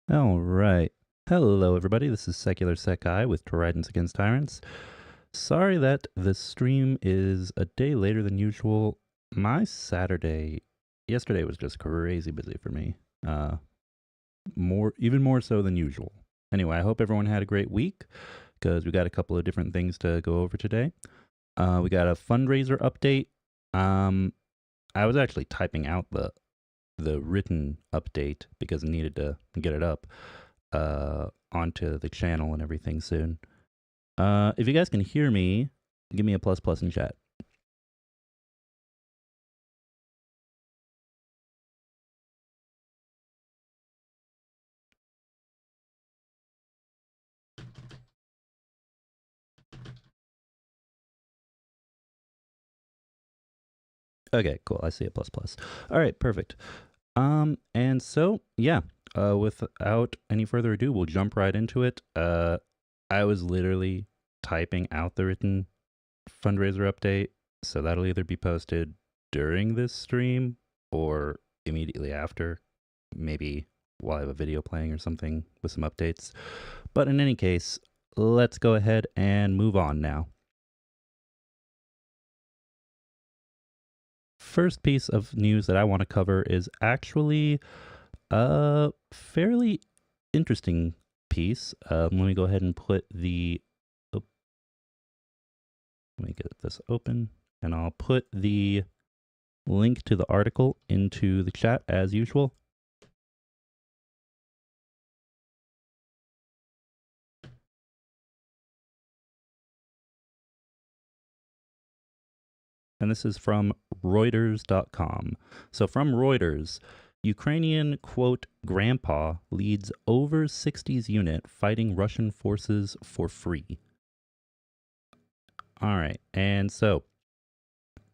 All right. Hello, everybody. This is Secular Sekai with Tridents Against Tyrants. Sorry that the stream is a day later than usual. My yesterday was just crazy busy for me. Even more so than usual. Anyway, I hope everyone had a great week because we got a couple of different things to go over today. We got a fundraiser update. I was actually typing out the written update because I needed to get it up onto the channel and everything soon. If you guys can hear me, give me a plus in chat. Okay, cool. I see a plus. All right, perfect. And so yeah, without any further ado, we'll jump right into it. I was literally typing out the written fundraiser update, so that'll either be posted during this stream or immediately after, maybe while I have a video playing or something with some updates. But in any case, let's go ahead and move on now. First piece of news that I want to cover is actually a fairly interesting piece. Let me go ahead and put the... let me get this open, and I'll put the link to the article into the chat as usual. And this is from Reuters.com. So from Reuters, Ukrainian, quote, grandpa leads over 60s unit fighting Russian forces for free. All right, and so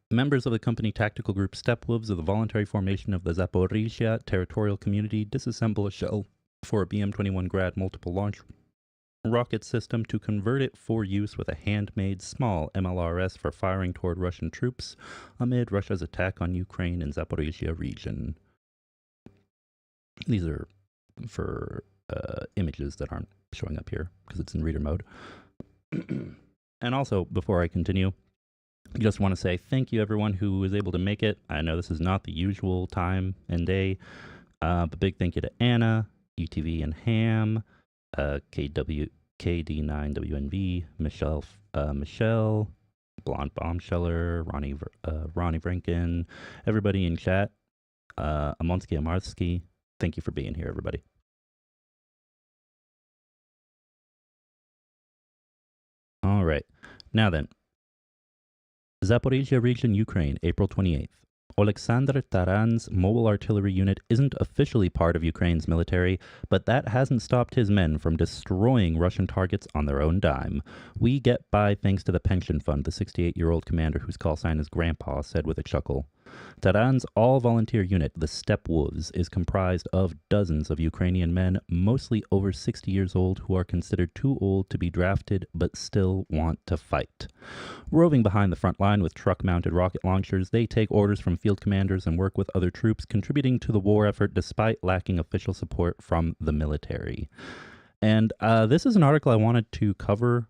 members of the company tactical group Stepwolves of the voluntary formation of the Zaporizhia territorial community disassemble a shell for a BM-21 Grad multiple launch rocket system to convert it for use with a handmade small MLRS for firing toward Russian troops amid Russia's attack on Ukraine in Zaporizhia region. These are for images that aren't showing up here because it's in reader mode. And also, before I continue, I just want to say thank you everyone who was able to make it. I know this is not the usual time and day, but big thank you to Anna, UTV and Ham, KD9WNV, Michelle, Blonde Bombsheller, Ronnie Vrinkin, everybody in chat, Amonsky Amarsky. Thank you for being here, everybody. All right. Now then, Zaporizhia region, Ukraine, April 28th. Oleksandr Taran's mobile artillery unit isn't officially part of Ukraine's military, but that hasn't stopped his men from destroying Russian targets on their own dime. We get by thanks to the pension fund, the 68-year-old commander whose call sign is Grandpa said with a chuckle. Taran's all-volunteer unit, the Stepwolves, is comprised of dozens of Ukrainian men, mostly over 60 years old, who are considered too old to be drafted but still want to fight. Roving behind the front line with truck-mounted rocket launchers, they take orders from field commanders and work with other troops, contributing to the war effort despite lacking official support from the military. And this is an article I wanted to cover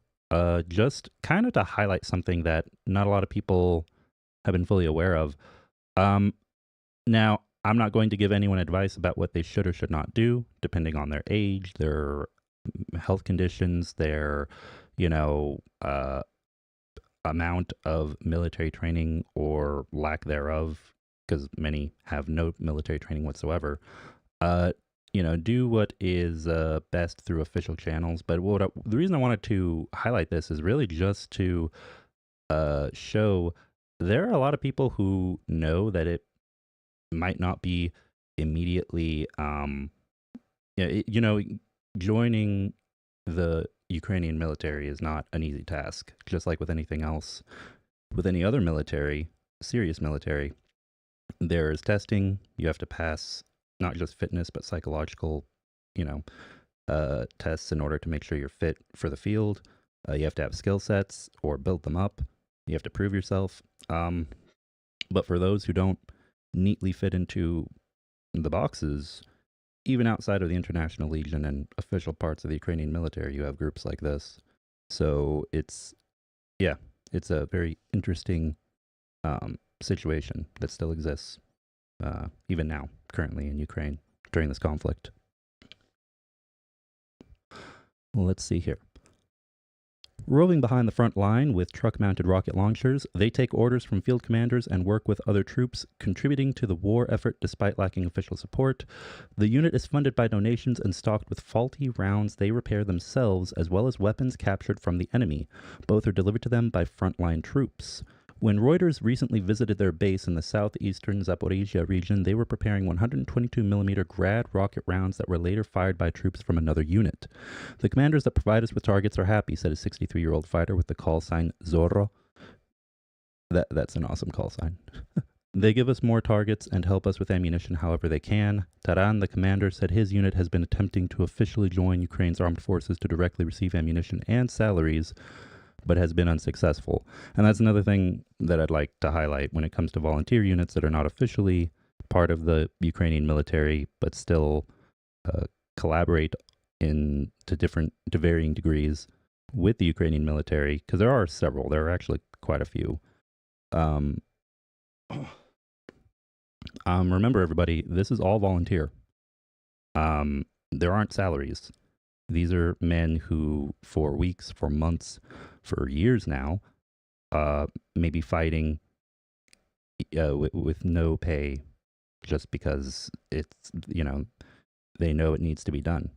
just kind of to highlight something that not a lot of people have been fully aware of. Now, I'm not going to give anyone advice about what they should or should not do, depending on their age, their health conditions, their, amount of military training or lack thereof, because many have no military training whatsoever. Do what is best through official channels. But the reason I wanted to highlight this is really just to show there are a lot of people who know that it might not be immediately, joining the Ukrainian military is not an easy task. Just like with anything else, with any other military, serious military, there is testing. You have to pass not just fitness, but psychological, tests in order to make sure you're fit for the field. You have to have skill sets or build them up. You have to prove yourself. But for those who don't neatly fit into the boxes, even outside of the International Legion and official parts of the Ukrainian military, you have groups like this. So it's a very interesting situation that still exists even now, currently in Ukraine during this conflict. Well, let's see here. Roving behind the front line with truck-mounted rocket launchers, they take orders from field commanders and work with other troops, contributing to the war effort despite lacking official support. The unit is funded by donations and stocked with faulty rounds they repair themselves, as well as weapons captured from the enemy. Both are delivered to them by frontline troops. When Reuters recently visited their base in the southeastern Zaporizhia region, they were preparing 122mm Grad rocket rounds that were later fired by troops from another unit. The commanders that provide us with targets are happy, said a 63-year-old fighter with the call sign Zorro. That's an awesome call sign. They give us more targets and help us with ammunition however they can. Taran, the commander, said his unit has been attempting to officially join Ukraine's armed forces to directly receive ammunition and salaries, but has been unsuccessful. And that's another thing that I'd like to highlight when it comes to volunteer units that are not officially part of the Ukrainian military, but still collaborate to varying degrees with the Ukrainian military, because there are several. There are actually quite a few. Remember, everybody, this is all volunteer. There aren't salaries. These are men who, for weeks, for months, for years now, may be fighting with no pay just because it's, they know it needs to be done.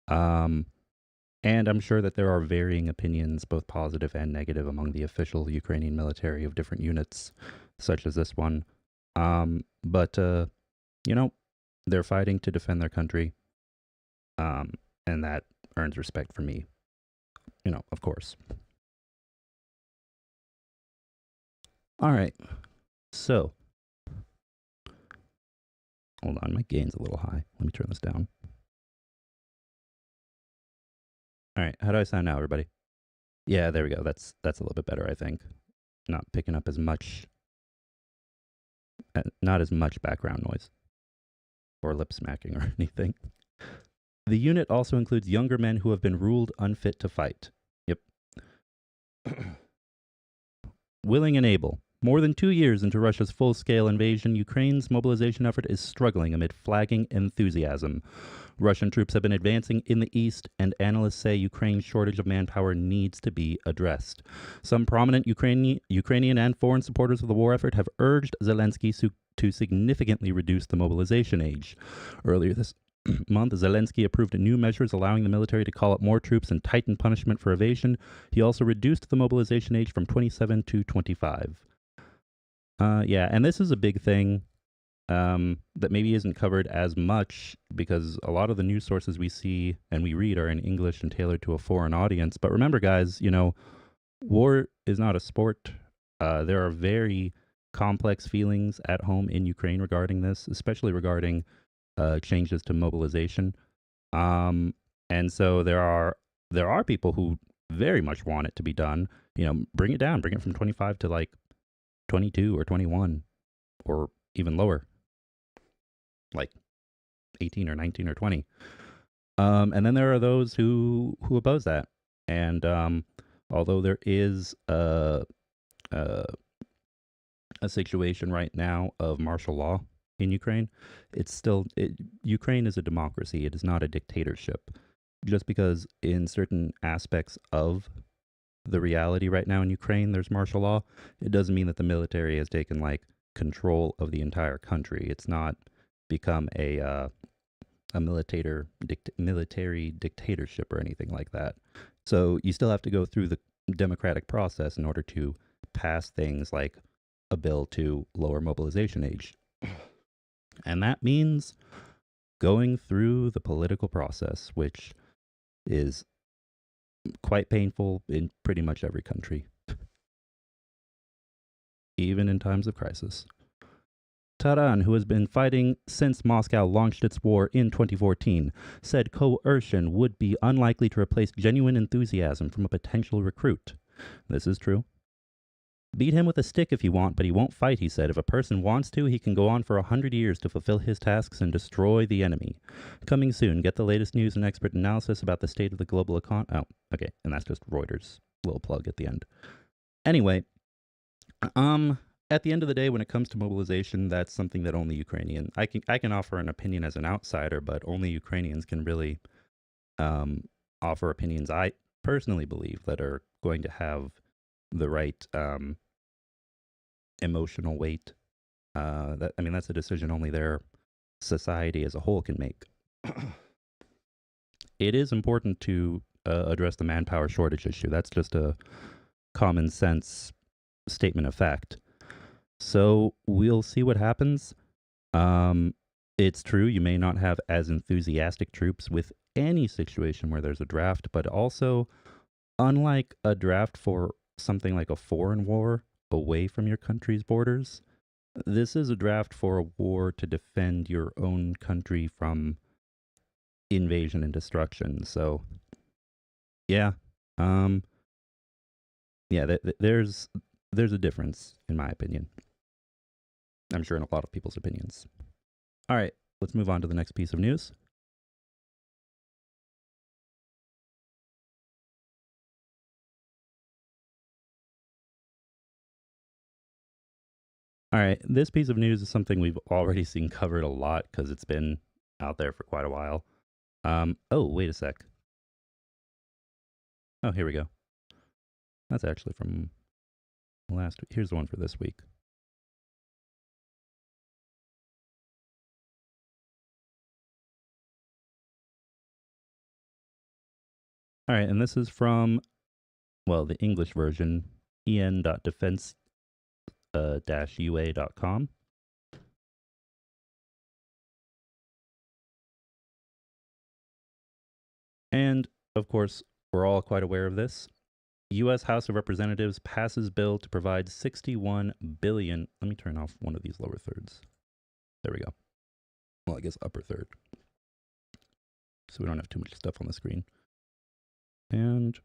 And I'm sure that there are varying opinions, both positive and negative, among the official Ukrainian military of different units, such as this one. But they're fighting to defend their country. And that earns respect from me, of course. All right. So, hold on, my gain's a little high. Let me turn this down. All right, how do I sound now, everybody? Yeah, there we go. That's a little bit better, I think. Not picking up as much, not as much background noise or lip smacking or anything. The unit also includes younger men who have been ruled unfit to fight. Yep. Willing and able. More than 2 years into Russia's full-scale invasion, Ukraine's mobilization effort is struggling amid flagging enthusiasm. Russian troops have been advancing in the east, and analysts say Ukraine's shortage of manpower needs to be addressed. Some prominent Ukrainian and foreign supporters of the war effort have urged Zelensky to significantly reduce the mobilization age. Earlier this month, Zelensky approved new measures allowing the military to call up more troops and tighten punishment for evasion. He also reduced the mobilization age from 27 to 25. And this is a big thing that maybe isn't covered as much because a lot of the news sources we see and we read are in English and tailored to a foreign audience. But remember, guys, war is not a sport. There are very complex feelings at home in Ukraine regarding this, especially regarding changes to mobilization. And so there are people who very much want it to be done. Bring it down, bring it from 25 to like 22 or 21 or even lower, like 18 or 19 or 20. And then there are those who oppose that. And although there is a situation right now of martial law in Ukraine, Ukraine is a democracy. It is not a dictatorship. Just because in certain aspects of the reality right now in Ukraine there's martial law, it doesn't mean that the military has taken control of the entire country. It's not become a military dictatorship or anything like that. So you still have to go through the democratic process in order to pass things like a bill to lower mobilization age. And that means going through the political process, which is quite painful in pretty much every country, even in times of crisis. Taran, who has been fighting since Moscow launched its war in 2014, said coercion would be unlikely to replace genuine enthusiasm from a potential recruit. This is true. Beat him with a stick if you want, but he won't fight, he said. If a person wants to, he can go on for 100 years to fulfill his tasks and destroy the enemy. Coming soon, get the latest news and expert analysis about the state of the global economy. Oh, okay, and that's just Reuters. Little plug at the end. Anyway, at the end of the day, when it comes to mobilization, that's something that only Ukrainian. I can offer an opinion as an outsider, but only Ukrainians can really offer opinions I personally believe that are going to have the right emotional weight. That's a decision only their society as a whole can make. It is important to address the manpower shortage issue. That's just a common sense statement of fact. So we'll see what happens. It's true, you may not have as enthusiastic troops with any situation where there's a draft, but also, unlike a draft for something like a foreign war away from your country's borders, this is a draft for a war to defend your own country from invasion and destruction. So, yeah, there's a difference, in my opinion. I'm sure in a lot of people's opinions. All right, let's move on to the next piece of news. All right, this piece of news is something we've already seen covered a lot because it's been out there for quite a while. Oh, wait a sec. Oh, here we go. That's actually from last week. Here's the one for this week. All right, and this is from, well, the English version, en.defense-ua.com. And, of course, we're all quite aware of this. U.S. House of Representatives passes bill to provide $61 billion. Let me turn off one of these lower thirds. There we go. Well, I guess upper third. So we don't have too much stuff on the screen. And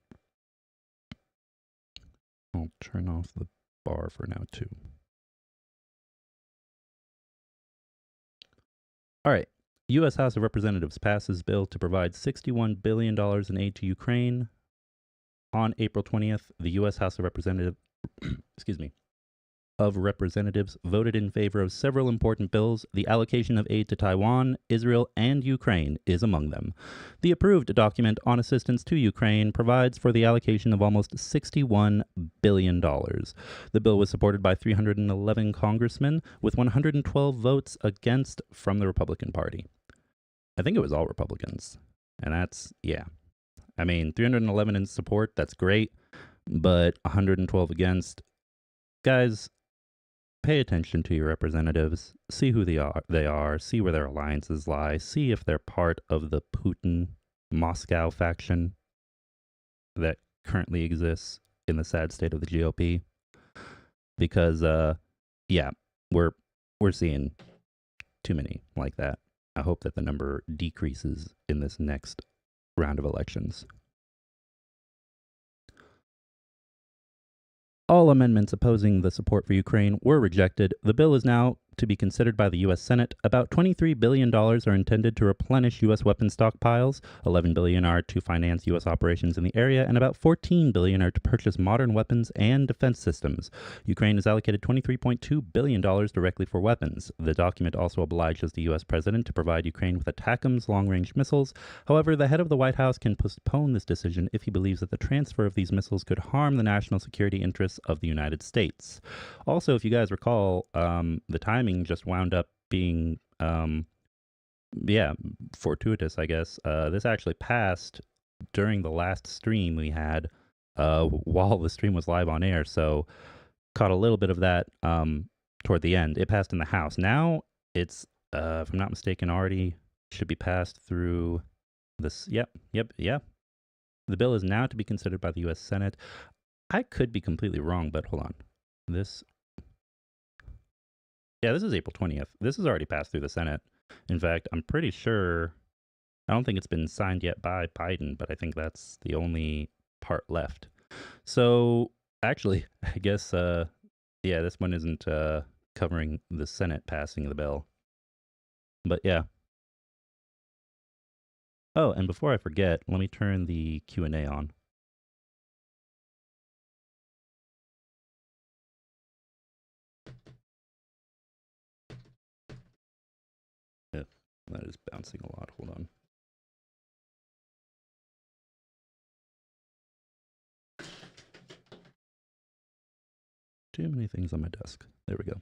I'll turn off the bar for now, too. All right. U.S. House of Representatives passes bill to provide $61 billion in aid to Ukraine. On April 20th, the U.S. House of Representatives voted in favor of several important bills. The allocation of aid to Taiwan, Israel, and Ukraine is among them. The approved document on assistance to Ukraine provides for the allocation of almost $61 billion. The bill was supported by 311 congressmen, with 112 votes against from the Republican Party. I think it was all Republicans. And that's, yeah. I mean, 311 in support, that's great, but 112 against. Guys, pay attention to your representatives. See who they are, see where their alliances lie, see if they're part of the Putin-Moscow faction that currently exists in the sad state of the GOP. Because, we're seeing too many like that. I hope that the number decreases in this next round of elections. All amendments opposing the support for Ukraine were rejected. The bill is now to be considered by the U.S. Senate. About $23 billion are intended to replenish U.S. weapons stockpiles, $11 billion are to finance U.S. operations in the area, and about $14 billion are to purchase modern weapons and defense systems. Ukraine is allocated $23.2 billion directly for weapons. The document also obliges the U.S. president to provide Ukraine with ATACMS long-range missiles. However, the head of the White House can postpone this decision if he believes that the transfer of these missiles could harm the national security interests of the United States. Also, if you guys recall, the timing just wound up being, fortuitous, I guess. This actually passed during the last stream we had while the stream was live on air, so caught a little bit of that toward the end. It passed in the House. Now it's, if I'm not mistaken, already should be passed through this. Yep. The bill is now to be considered by the U.S. Senate. I could be completely wrong, but hold on. This is April 20th. This has already passed through the Senate. In fact, I'm pretty sure, I don't think it's been signed yet by Biden, but I think that's the only part left. So Actually, I guess, yeah, this one isn't covering the Senate passing the bill. But yeah. Oh, and before I forget, let me turn the Q&A on. If that is bouncing a lot, hold on. Too many things on my desk. There we go.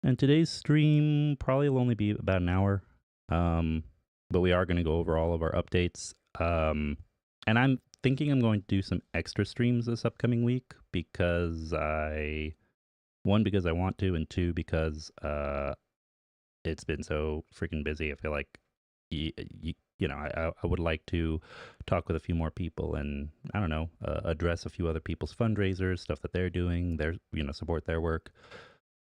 And today's stream probably will only be about an hour. But we are going to go over all of our updates. And I'm thinking I'm going to do some extra streams this upcoming week because because I want to, and two, because it's been so freaking busy. I feel like, I would like to talk with a few more people and, I don't know, address a few other people's fundraisers, stuff that they're doing, support their work.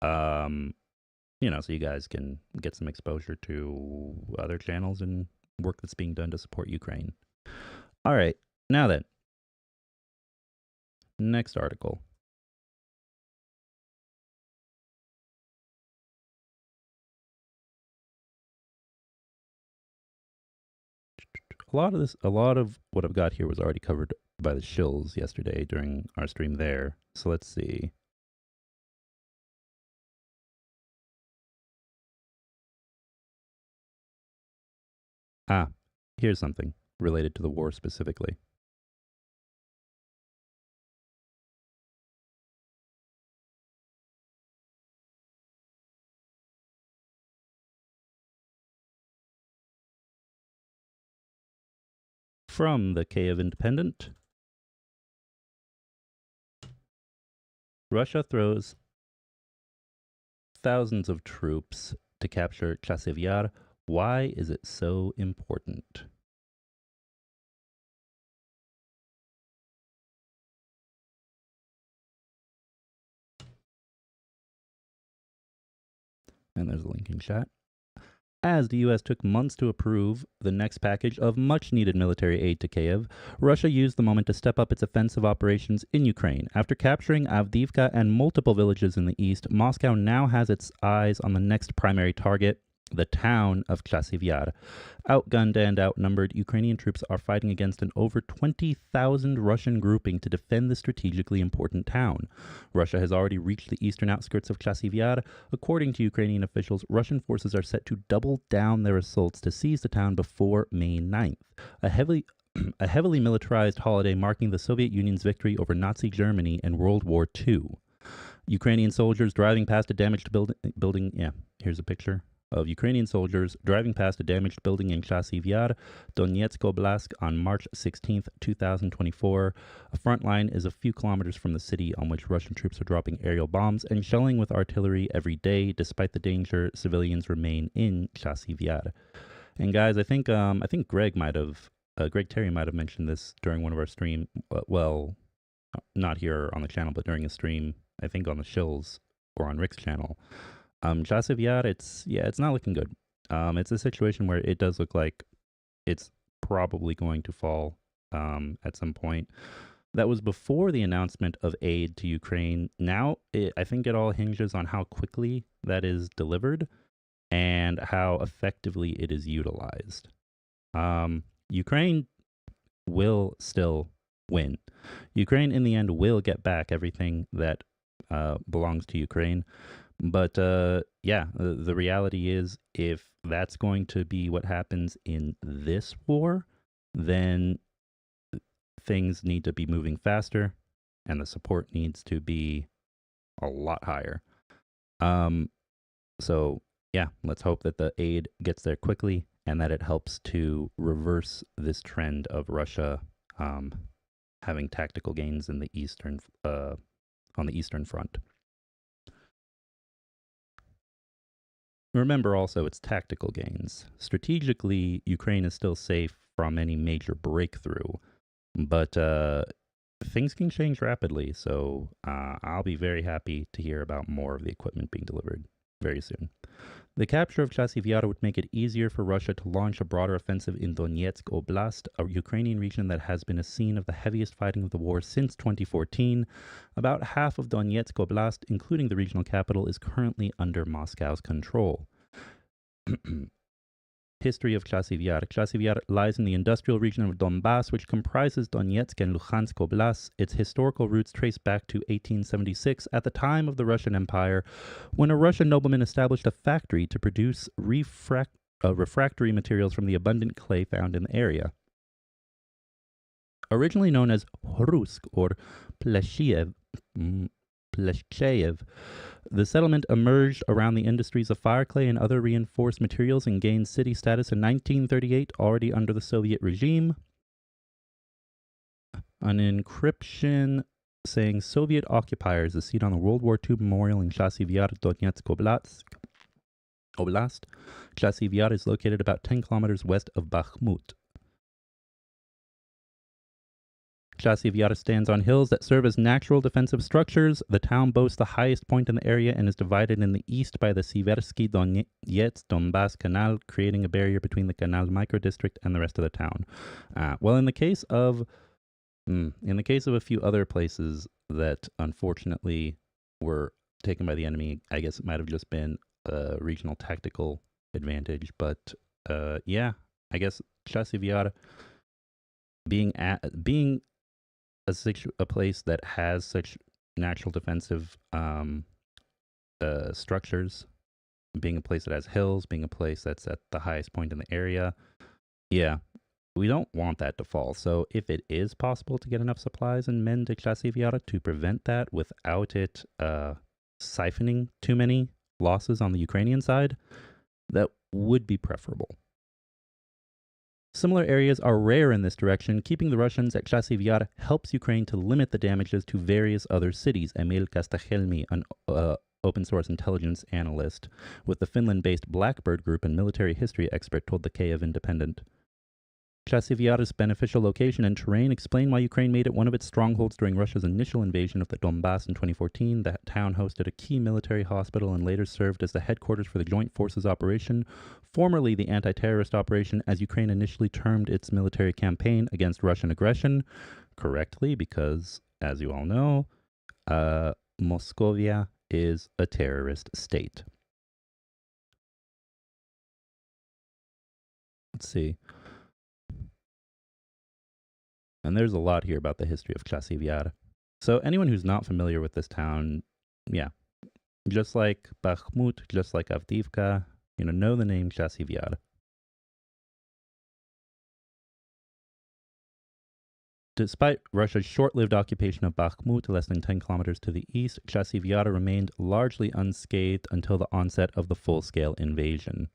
So you guys can get some exposure to other channels and work that's being done to support Ukraine. All right, now then, next article. A lot of what I've got here was already covered by the shills yesterday during our stream there. So let's see. Here's something related to the war specifically. From the Kiev Independent, Russia throws thousands of troops to capture Chasiv Yar. Why is it so important? And there's a link in chat. As the US took months to approve the next package of much needed military aid to Kiev, Russia used the moment to step up its offensive operations in Ukraine. After capturing Avdiivka and multiple villages in the east, Moscow now has its eyes on the next primary target, the town of Chasiv Yar. Outgunned and outnumbered, Ukrainian troops are fighting against an over 20,000 Russian grouping to defend the strategically important town. Russia has already reached the eastern outskirts of Chasiv Yar. According to Ukrainian officials, Russian forces are set to double down their assaults to seize the town before May 9th, a heavily militarized holiday marking the Soviet Union's victory over Nazi Germany in World War II. Ukrainian soldiers driving past a damaged building. Yeah, here's a picture of Ukrainian soldiers driving past a damaged building in Chasiv Yar, Donetsk Oblast on March 16, 2024. A front line is a few kilometers from the city on which Russian troops are dropping aerial bombs and shelling with artillery every day. Despite the danger, civilians remain in Chasiv Yar. And guys, I think Greg Terry might have mentioned this during one of our stream. Well, not here on the channel, but during a stream, I think on the Shills or on Rick's channel. Chasiv Yar, it's not looking good. It's a situation where it does look like it's probably going to fall at some point. That was before the announcement of aid to Ukraine. Now, I think it all hinges on how quickly that is delivered and how effectively it is utilized. Ukraine will still win. Ukraine, in the end, will get back everything that belongs to Ukraine. But the reality is, if that's going to be what happens in this war, then things need to be moving faster, and the support needs to be a lot higher. So yeah, let's hope that the aid gets there quickly and that it helps to reverse this trend of Russia having tactical gains in the on the eastern front. Remember also it's tactical gains. Strategically, Ukraine is still safe from any major breakthrough, but things can change rapidly, so I'll be very happy to hear about more of the equipment being delivered. very soon. The capture of Chasiv would make it easier for Russia to launch a broader offensive in Donetsk Oblast, a Ukrainian region that has been a scene of the heaviest fighting of the war since 2014. About half of Donetsk Oblast, including the regional capital, is currently under Moscow's control. History of Chasiv Yar. Chasiv Yar lies in the industrial region of Donbass, which comprises Donetsk and Luhansk Oblasts. Its historical roots trace back to 1876, at the time of the Russian Empire, when a Russian nobleman established a factory to produce refractory materials from the abundant clay found in the area. Originally known as Hrusk or Pleshcheyev, the settlement emerged around the industries of fire clay and other reinforced materials and gained city status in 1938, already under the Soviet regime. An encryption saying Soviet occupiers is seen on the World War II memorial in Chasiv Yar, Donetsk Oblast. Chasiv Yar is located about 10 kilometers west of Bakhmut. Chasiv Yar stands on hills that serve as natural defensive structures. The town boasts the highest point in the area and is divided in the east by the Siversky Donetsk-Donbass Canal, creating a barrier between the Canal microdistrict and the rest of the town. Well, in the case of a few other places that unfortunately were taken by the enemy, I guess it might have just been a regional tactical advantage. But yeah, I guess Chasiv Yar being a place that has such natural defensive structures, being a place that has hills, being a place that's at the highest point in the area. Yeah, we don't want that to fall. So if it is possible to get enough supplies and men to Chasiv Yar to prevent that without it siphoning too many losses on the Ukrainian side, that would be preferable. Similar areas are rare in this direction. Keeping the Russians at Chasiv Yar helps Ukraine to limit the damages to various other cities. Emil Kastakhelmi, an open-source intelligence analyst with the Finland-based Blackbird Group and military history expert, told the Kiev Independent. Chasiv Yar's beneficial location and terrain explain why Ukraine made it one of its strongholds during Russia's initial invasion of the Donbass in 2014. That town hosted a key military hospital and later served as the headquarters for the Joint Forces Operation, formerly the anti-terrorist operation, as Ukraine initially termed its military campaign against Russian aggression. Correctly, because, as you all know, Moscovia is a terrorist state. Let's see. And there's a lot here about the history of Chasiv Yar. So anyone who's not familiar with this town, yeah, just like Bakhmut, just like Avdiivka, know the name Chasiv Yar. Despite Russia's short-lived occupation of Bakhmut, less than 10 kilometers to the east, Chasiv Yar remained largely unscathed until the onset of the full-scale invasion.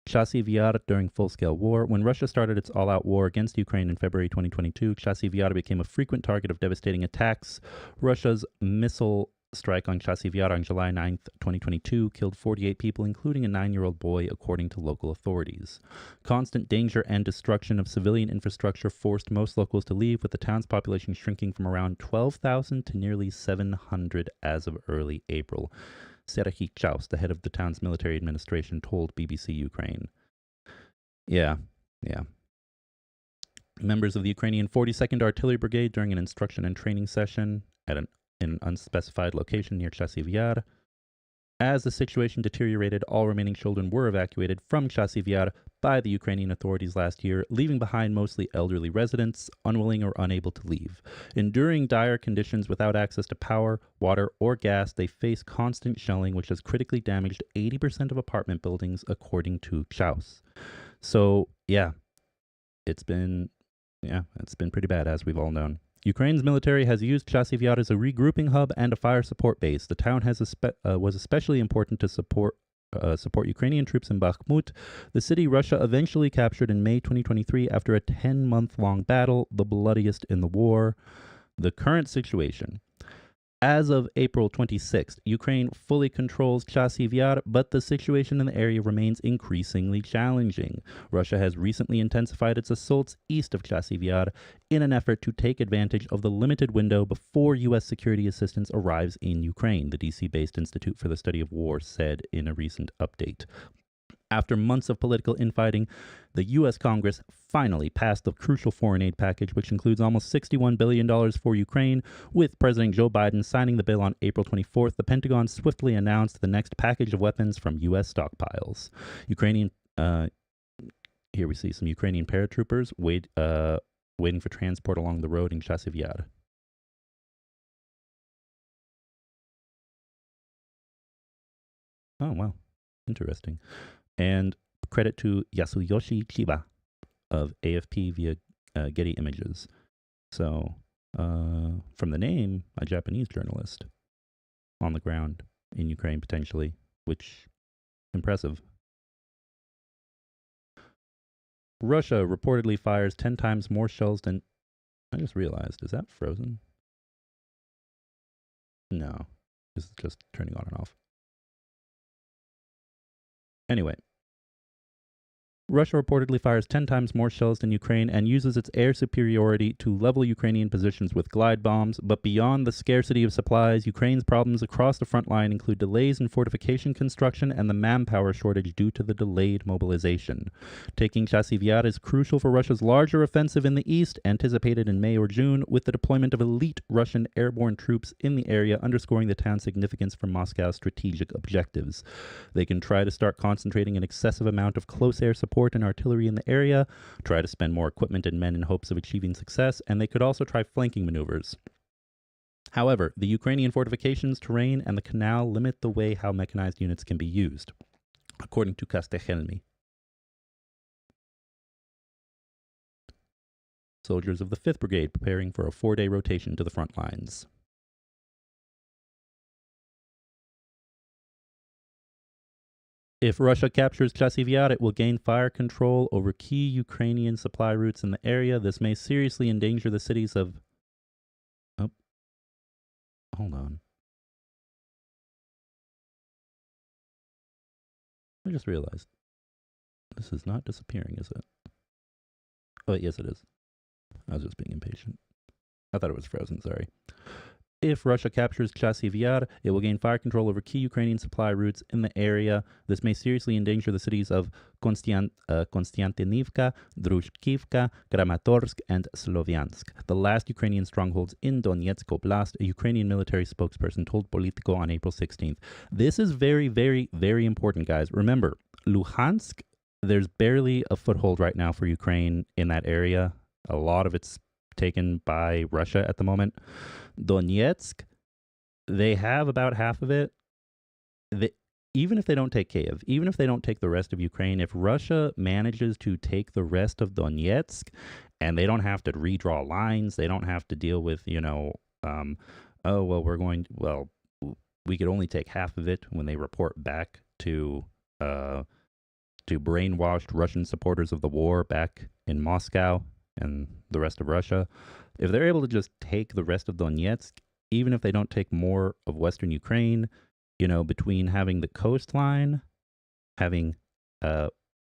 Chasiv Yar during full-scale war. When Russia started its all-out war against Ukraine in February 2022, Chasiv Yar became a frequent target of devastating attacks. Russia's missile strike on Chasiv Yar on July 9th, 2022 killed 48 people, including a 9-year-old boy, according to local authorities. Constant danger and destruction of civilian infrastructure forced most locals to leave, with the town's population shrinking from around 12,000 to nearly 700 as of early April. Serhiy Chaus, the head of the town's military administration, told BBC Ukraine. Yeah. Members of the Ukrainian 42nd Artillery Brigade, during an instruction and training session in an unspecified location near Chasiv Yar. As the situation deteriorated, all remaining children were evacuated from Chasiv Yar by the Ukrainian authorities last year, leaving behind mostly elderly residents, unwilling or unable to leave. Enduring dire conditions without access to power, water, or gas, they face constant shelling, which has critically damaged 80% of apartment buildings, according to Chaus. So, yeah, it's been pretty bad, as we've all known. Ukraine's military has used Chasiv Yar as a regrouping hub and a fire support base. The town was especially important to support Ukrainian troops in Bakhmut, the city Russia eventually captured in May 2023 after a 10-month-long battle, the bloodiest in the war. The current situation. As of April 26th, Ukraine fully controls Chasiv Yar, but the situation in the area remains increasingly challenging. Russia has recently intensified its assaults east of Chasiv Yar in an effort to take advantage of the limited window before U.S. security assistance arrives in Ukraine, the DC-based Institute for the Study of War said in a recent update. After months of political infighting, the U.S. Congress finally passed the crucial foreign aid package, which includes almost $61 billion for Ukraine. With President Joe Biden signing the bill on April 24th, the Pentagon swiftly announced the next package of weapons from U.S. stockpiles. Here we see some Ukrainian paratroopers waiting for transport along the road in Chasiv Yar. Oh, wow. Interesting. And credit to Yasuyoshi Chiba of AFP via Getty Images. So, from the name, a Japanese journalist on the ground in Ukraine potentially, which impressive. Russia reportedly fires 10 times more shells than... I just realized, is that frozen? No, this is just turning on and off. Anyway, Russia reportedly fires 10 times more shells than Ukraine and uses its air superiority to level Ukrainian positions with glide bombs. But beyond the scarcity of supplies, Ukraine's problems across the front line include delays in fortification construction and the manpower shortage due to the delayed mobilization. Taking Chasiv Yar is crucial for Russia's larger offensive in the east, anticipated in May or June, with the deployment of elite Russian airborne troops in the area, underscoring the town's significance for Moscow's strategic objectives. They can try to start concentrating an excessive amount of close air support and artillery in the area, try to spend more equipment and men in hopes of achieving success, and they could also try flanking maneuvers. However, the Ukrainian fortifications, terrain, and the canal limit the way how mechanized units can be used, according to Kastekhelmi. Soldiers of the 5th Brigade preparing for a 4-day rotation to the front lines. If Russia captures Chasiv Yar, it will gain fire control over key Ukrainian supply routes in the area. This may seriously endanger the cities of... Oh, hold on. I just realized. This is not disappearing, is it? Oh, yes, it is. I was just being impatient. I thought it was frozen, sorry. If Russia captures Chasiv Yar, it will gain fire control over key Ukrainian supply routes in the area. This may seriously endanger the cities of Konstantinivka, Drushkivka, Kramatorsk, and Sloviansk, the last Ukrainian strongholds in Donetsk Oblast, a Ukrainian military spokesperson told Politico on April 16th. This is very, very, very important, guys. Remember, Luhansk, there's barely a foothold right now for Ukraine in that area. A lot of it's taken by Russia at the moment. Donetsk, they have about half of it. Even if they don't take Kiev, even if they don't take the rest of Ukraine, if Russia manages to take the rest of Donetsk and they don't have to redraw lines, they don't have to deal with, we could only take half of it when they report back to brainwashed Russian supporters of the war back in Moscow and the rest of Russia. If they're able to just take the rest of Donetsk, even if they don't take more of Western Ukraine, between having the coastline, having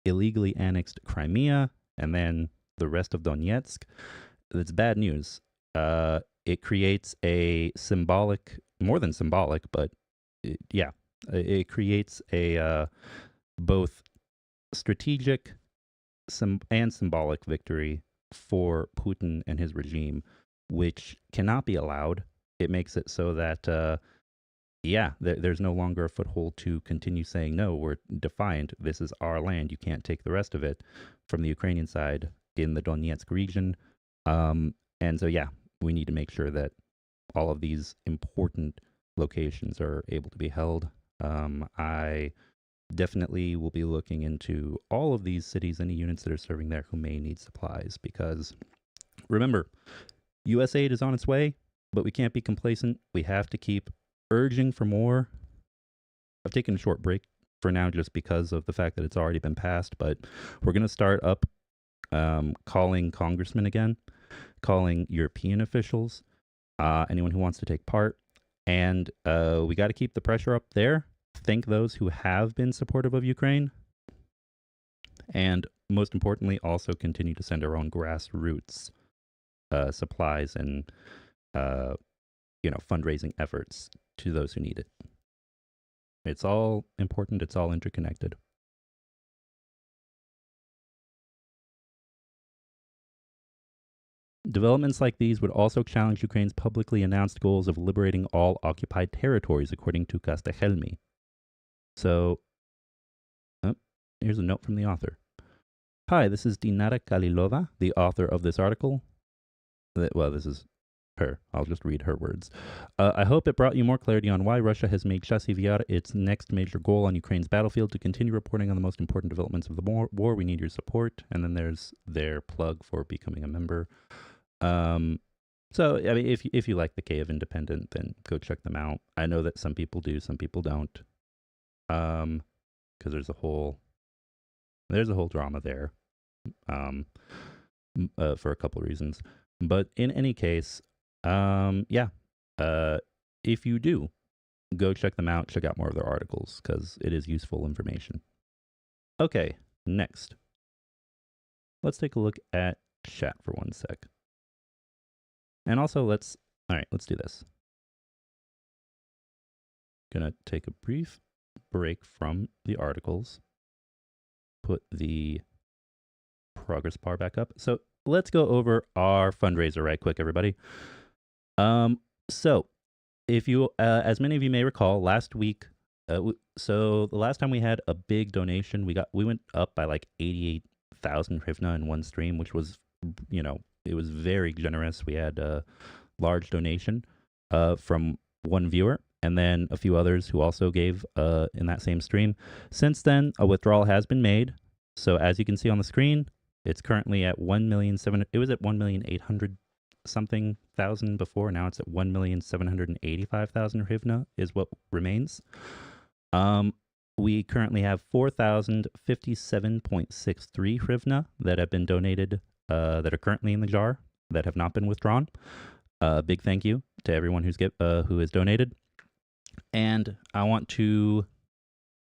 illegally annexed Crimea, and then the rest of Donetsk, that's bad news. It creates a symbolic, more than symbolic, but it creates a both strategic and symbolic victory for Putin and his regime, which cannot be allowed. It makes it so that, there's no longer a foothold to continue saying, no, we're defiant. This is our land. You can't take the rest of it from the Ukrainian side in the Donetsk region. We need to make sure that all of these important locations are able to be held. I definitely will be looking into all of these cities, any units that are serving there who may need supplies, because remember, U.S. aid is on its way, but we can't be complacent. We have to keep urging for more. I've taken a short break for now just because of the fact that it's already been passed, but we're going to start up calling congressmen again, calling European officials, anyone who wants to take part, And we got to keep the pressure up there. Thank those who have been supportive of Ukraine. And most importantly, also continue to send our own grassroots supplies and fundraising efforts to those who need it. It's all important. It's all interconnected. Developments like these would also challenge Ukraine's publicly announced goals of liberating all occupied territories, according to Kastehelmi. So, here's a note from the author. Hi, this is Dinara Kalilova, the author of this article. Well, this is her. I'll just read her words. I hope it brought you more clarity on why Russia has made Chasiv Yar its next major goal on Ukraine's battlefield. To continue reporting on the most important developments of the war, we need your support. And then there's their plug for becoming a member. So, I mean, if you like the Kiev Independent, then go check them out. I know that some people do, some people don't. Because there's a whole drama there. For a couple of reasons. But in any case, if you do, go check them out. Check out more of their articles because it is useful information. Okay, next. Let's take a look at chat for 1 sec. And also, let's do this. Gonna take a brief break from the articles. Put the progress bar back up. So let's go over our fundraiser right quick, everybody. So if you, as many of you may recall, last week, so the last time we had a big donation, we went up by like 88,000 hryvnia in one stream, which was, it was very generous. We had a large donation from one viewer and then a few others who also gave in that same stream. Since then, a withdrawal has been made. So as you can see on the screen, it's currently at 1,700,000. It was at 1,800,000 something thousand before. Now it's at 1,785,000 hryvnia is what remains. We currently have 4,057.63 hryvnia that have been donated, that are currently in the jar that have not been withdrawn. Big thank you to everyone who has donated. And I want to,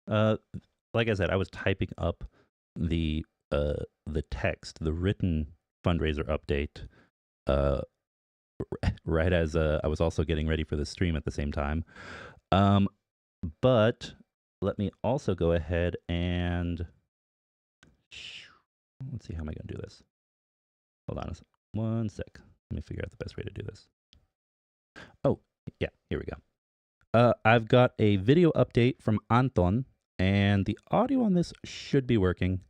like I said, I was typing up the text, the written fundraiser update, right as I was also getting ready for the stream at the same time. But let me also go ahead and let's see, how am I going to do this? Hold on 1 sec. Let me figure out the best way to do this. Oh, yeah, here we go. I've got a video update from Anton, and the audio on this should be working.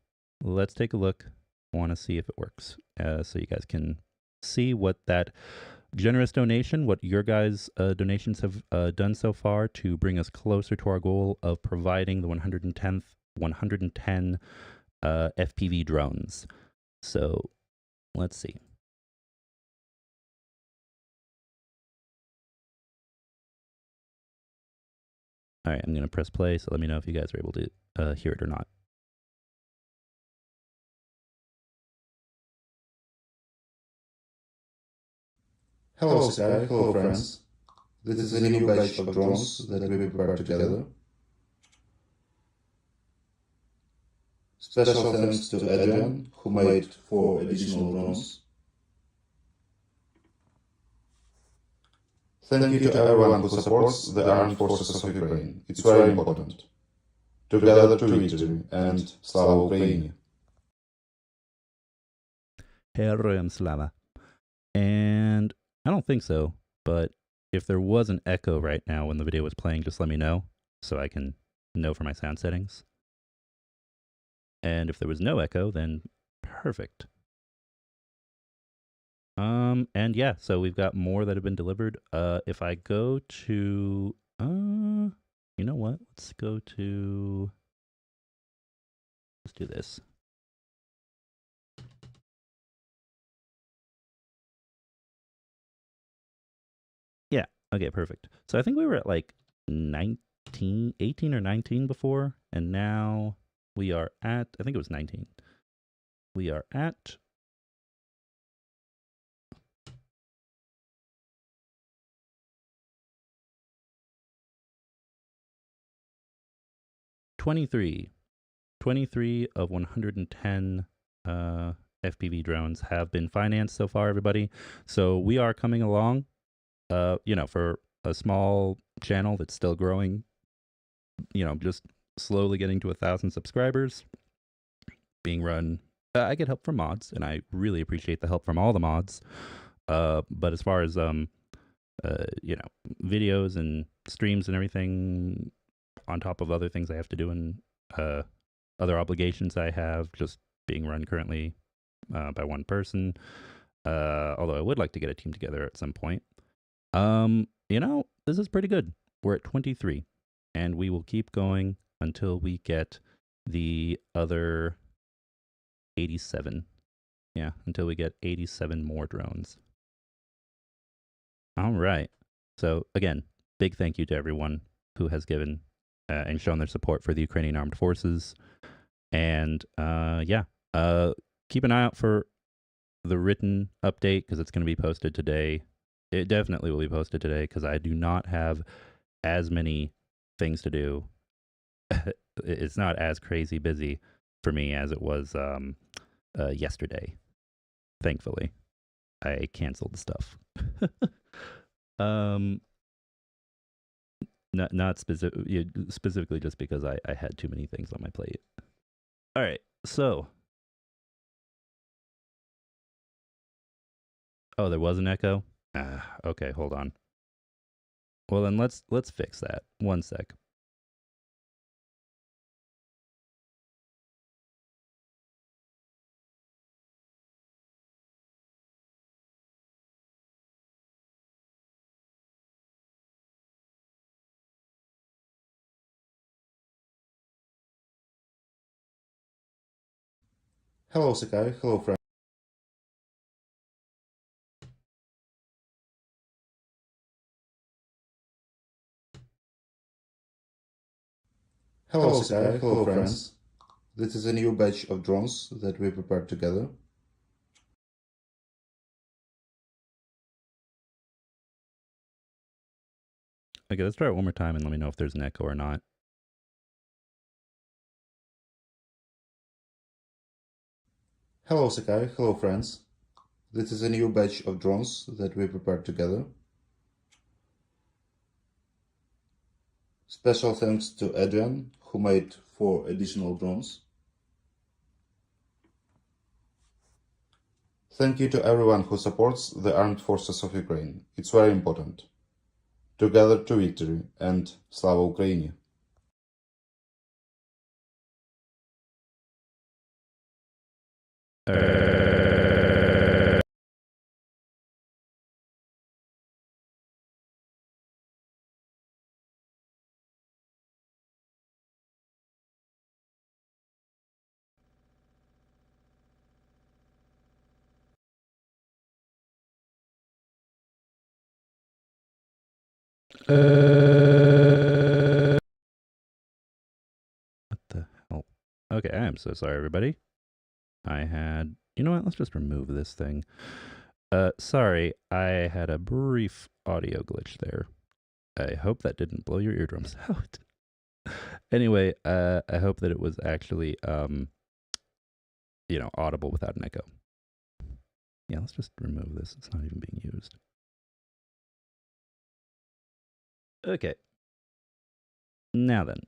Let's take a look. I want to see if it works, so you guys can see what that generous donation, what your guys' donations have done so far to bring us closer to our goal of providing the 110 FPV drones. So let's see. All right, I'm going to press play, so let me know if you guys are able to hear it or not. Hello Sky, hello friends. This is a new batch of drones that we prepared together. Special thanks to Adrian, who made 4 additional drones. Thank you to everyone who supports the armed forces of Ukraine. It's very important. Together to victory, and Slava Ukraini. Heroyam Slava. And I don't think so, but if there was an echo right now when the video was playing, just let me know so I can know for my sound settings. And if there was no echo, then perfect. And yeah, so we've got more that have been delivered. If I go to, you know what? Let's do this. Yeah, okay, perfect. So I think we were at like 18 or 19 before, and now we are at, I think it was 19. We are at 23. 23 of 110 FPV drones have been financed so far, everybody. So we are coming along, for a small channel that's still growing, just slowly getting to 1,000 subscribers, being run. I get help from mods, and I really appreciate the help from all the mods. But as far as videos and streams and everything, on top of other things I have to do and other obligations I have, just being run currently by one person. Although I would like to get a team together at some point. This is pretty good. We're at 23, and we will keep going until we get the other 87. Yeah, until we get 87 more drones. All right. So again, big thank you to everyone who has given and shown their support for the Ukrainian Armed Forces. And keep an eye out for the written update because it's going to be posted today. It definitely will be posted today because I do not have as many things to do. It's not as crazy busy for me as it was yesterday. Thankfully, I canceled stuff. Not specifically just because I had too many things on my plate. All right, so there was an echo. Okay, hold on. Well, then let's fix that. One sec. Hello, Sakai. Hello, friends. Hello, Sakai. Hello, friends. This is a new batch of drones that we prepared together. Okay, let's try it one more time and let me know if there's an echo or not. Hello, Sakai. Hello, friends. This is a new batch of drones that we prepared together. Special thanks to Adrian, who made 4 additional drones. Thank you to everyone who supports the Armed Forces of Ukraine. It's very important. Together to victory, and Slava Ukraini! What the hell? Okay, I am so sorry, everybody. You know what? Let's just remove this thing. Sorry, I had a brief audio glitch there. I hope that didn't blow your eardrums out. Anyway, I hope that it was actually, audible without an echo. Yeah, let's just remove this. It's not even being used. Okay. Now then.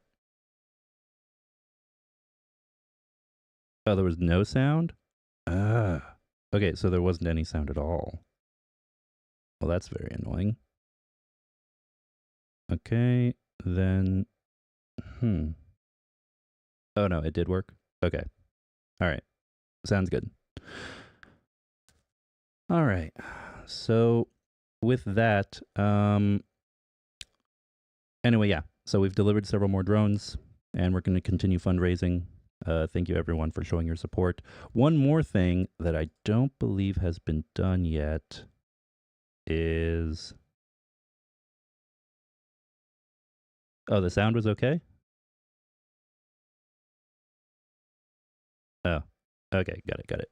Oh, there was no sound? Okay, so there wasn't any sound at all. Well, that's very annoying. Okay, then... Oh, no, it did work? Okay. All right. Sounds good. All right. So with that, anyway, yeah. So we've delivered several more drones, and we're going to continue fundraising. Thank you, everyone, for showing your support. One more thing that I don't believe has been done yet is... Oh, the sound was okay? Oh, okay. Got it.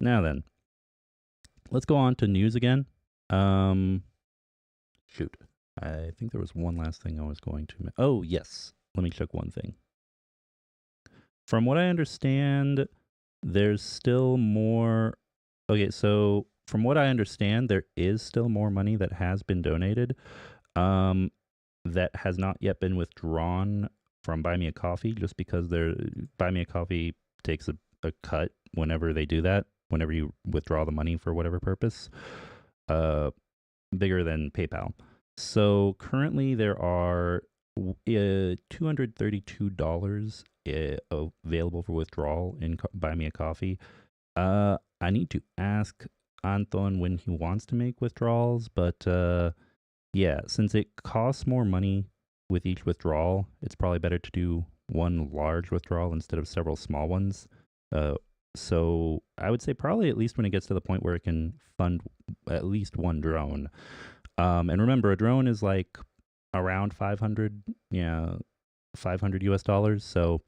Now then, let's go on to news again. Shoot. I think there was one last thing I was going to... Oh, yes. Let me check one thing. From what I understand, there's still more... Okay, so from what I understand, there is still more money that has been donated that has not yet been withdrawn from Buy Me a Coffee, just because Buy Me a Coffee takes a cut whenever they do that, whenever you withdraw the money for whatever purpose, bigger than PayPal. So currently there are $232 available for withdrawal in Buy Me a Coffee. I need to ask Anton when he wants to make withdrawals, but yeah, since it costs more money with each withdrawal, it's probably better to do one large withdrawal instead of several small ones. So I would say probably at least when it gets to the point where it can fund at least one drone. And remember, a drone is like around 500 US dollars. So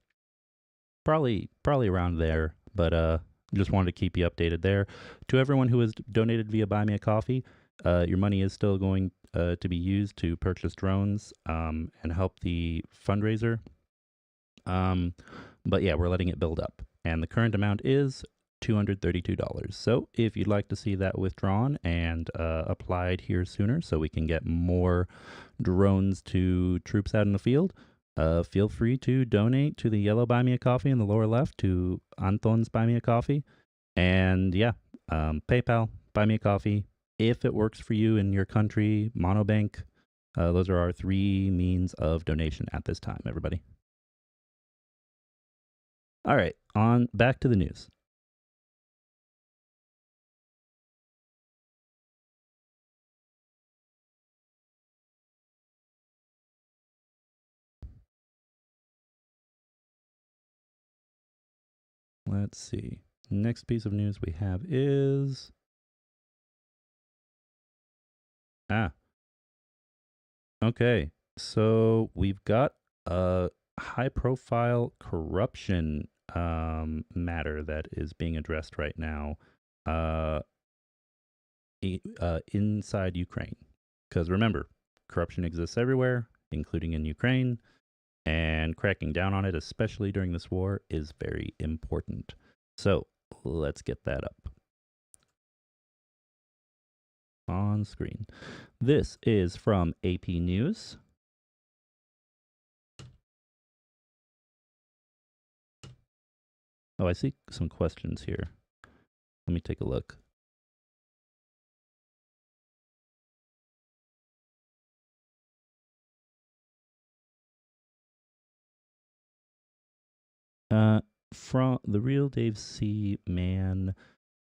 probably around there. But just wanted to keep you updated there. To everyone who has donated via Buy Me a Coffee, your money is still going to be used to purchase drones and help the fundraiser. But yeah, we're letting it build up. And the current amount is $232. So if you'd like to see that withdrawn and applied here sooner so we can get more drones to troops out in the field, feel free to donate to the yellow Buy Me a Coffee in the lower left, to Anton's Buy Me a Coffee. And yeah, PayPal, Buy Me a Coffee. If it works for you in your country, Monobank. Those are our 3 means of donation at this time, everybody. All right, back to the news. Let's see. Next piece of news we have is... Okay, so we've got a high-profile corruption matter that is being addressed right now inside Ukraine. Because remember, corruption exists everywhere, including in Ukraine, and cracking down on it, especially during this war, is very important. So let's get that up on screen. This is from AP News. Oh, I see some questions here. Let me take a look. From the real Dave C. Man,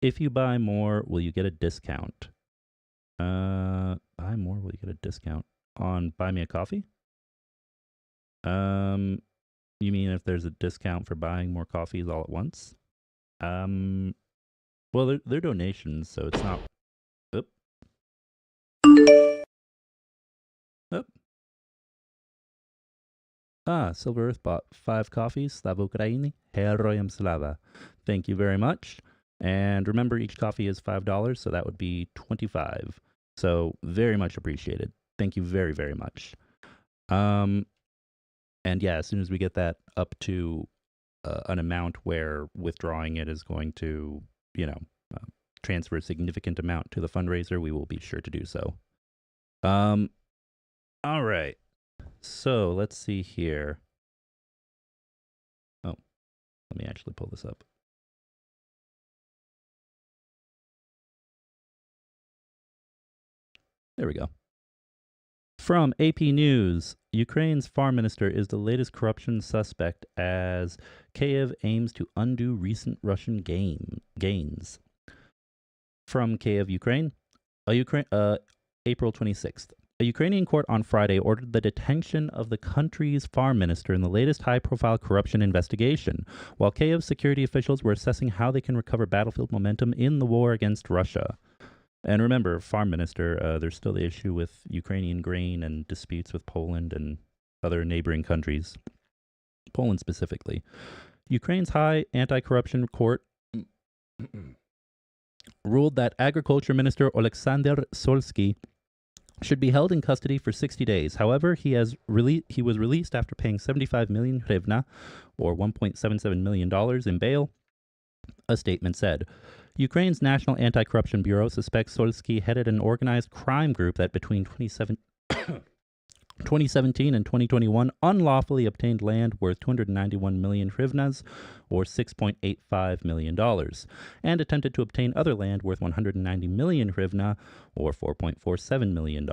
if you buy more, will you get a discount? Buy more, will you get a discount on Buy Me a Coffee? You mean if there's a discount for buying more coffees all at once? Well, they're donations, so it's not... Oop. Oop. Silver Earth bought 5 coffees. Slava Ukraini. Heroyam Slava. Thank you very much. And remember, each coffee is $5, so that would be $25. So very much appreciated. Thank you very, very much. And yeah, as soon as we get that up to an amount where withdrawing it is going to, transfer a significant amount to the fundraiser, we will be sure to do so. All right. So let's see here. Oh, let me actually pull this up. There we go. From AP News, Ukraine's foreign minister is the latest corruption suspect as Kyiv aims to undo recent Russian gains. From Kyiv, Ukraine, April 26th. A Ukrainian court on Friday ordered the detention of the country's foreign minister in the latest high-profile corruption investigation, while Kyiv's security officials were assessing how they can recover battlefield momentum in the war against Russia. And remember, foreign minister, there's still the issue with Ukrainian grain and disputes with Poland and other neighboring countries. Poland specifically. Ukraine's high anti-corruption court ruled that Agriculture Minister Oleksandr Solsky should be held in custody for 60 days. However, he was released after paying 75 million hryvnia, or $1.77 million in bail, a statement said. Ukraine's National Anti-Corruption Bureau suspects Solsky headed an organized crime group that between 2017 and 2021 unlawfully obtained land worth 291 million hryvnias, or $6.85 million, and attempted to obtain other land worth 190 million hryvnia, or $4.47 million.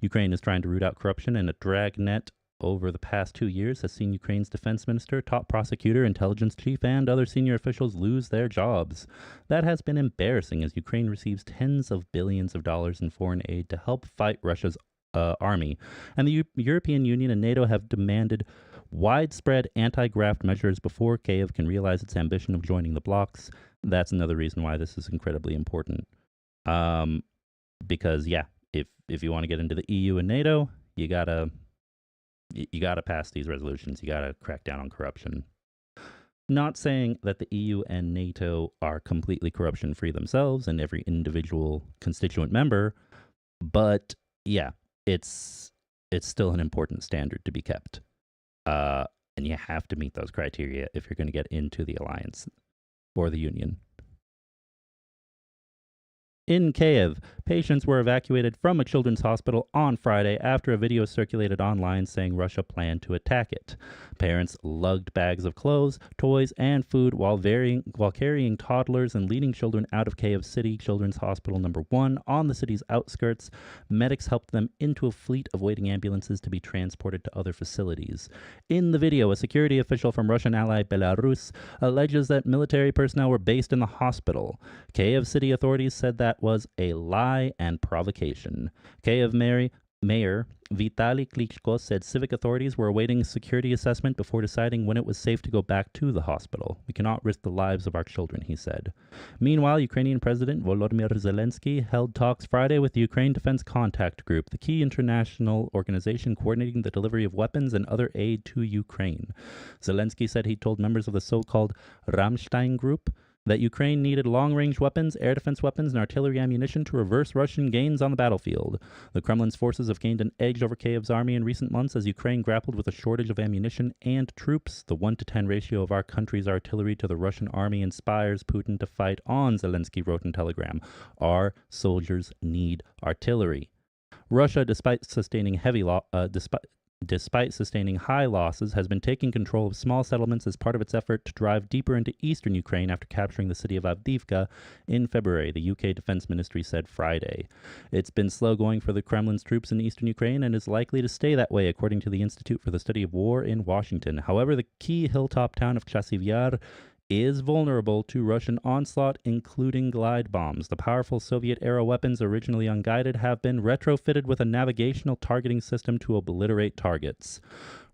Ukraine is trying to root out corruption, and a dragnet over the past 2 years has seen Ukraine's defense minister, top prosecutor, intelligence chief, and other senior officials lose their jobs. That has been embarrassing as Ukraine receives tens of billions of dollars in foreign aid to help fight Russia's army, and the European Union and NATO have demanded widespread anti-graft measures before Kyiv can realize its ambition of joining the blocs. That's another reason why this is incredibly important. Because if you want to get into the EU and NATO, you gotta pass these resolutions. You gotta crack down on corruption. Not saying that the EU and NATO are completely corruption-free themselves and every individual constituent member, but yeah, it's still an important standard to be kept. And you have to meet those criteria if you're going to get into the alliance or the union. In Kyiv, patients were evacuated from a children's hospital on Friday after a video circulated online saying Russia planned to attack it. Parents lugged bags of clothes, toys, and food while carrying toddlers and leading children out of Kyiv City Children's Hospital Number 1 on the city's outskirts. Medics helped them into a fleet of waiting ambulances to be transported to other facilities. In the video, a security official from Russian ally Belarus alleges that military personnel were based in the hospital. Kyiv City authorities said that was a lie and provocation. Kyiv Mayor Vitaly Klitschko said civic authorities were awaiting a security assessment before deciding when it was safe to go back to the hospital. We cannot risk the lives of our children, he said. Meanwhile, Ukrainian President Volodymyr Zelensky held talks Friday with the Ukraine Defense Contact Group, the key international organization coordinating the delivery of weapons and other aid to Ukraine. Zelensky said he told members of the so-called Ramstein Group that Ukraine needed long-range weapons, air defense weapons, and artillery ammunition to reverse Russian gains on the battlefield. The Kremlin's forces have gained an edge over Kyiv's army in recent months as Ukraine grappled with a shortage of ammunition and troops. The 1-to-10 ratio of our country's artillery to the Russian army inspires Putin to fight on, Zelensky wrote in Telegram. Our soldiers need artillery. Russia, despite sustaining high losses, has been taking control of small settlements as part of its effort to drive deeper into eastern Ukraine after capturing the city of Avdiivka in February, the UK Defense Ministry said Friday. It's been slow going for the Kremlin's troops in eastern Ukraine and is likely to stay that way, according to the Institute for the Study of War in Washington. However, the key hilltop town of Chasiv Yar is vulnerable to Russian onslaught, including glide bombs. The powerful Soviet-era weapons, originally unguided, have been retrofitted with a navigational targeting system to obliterate targets.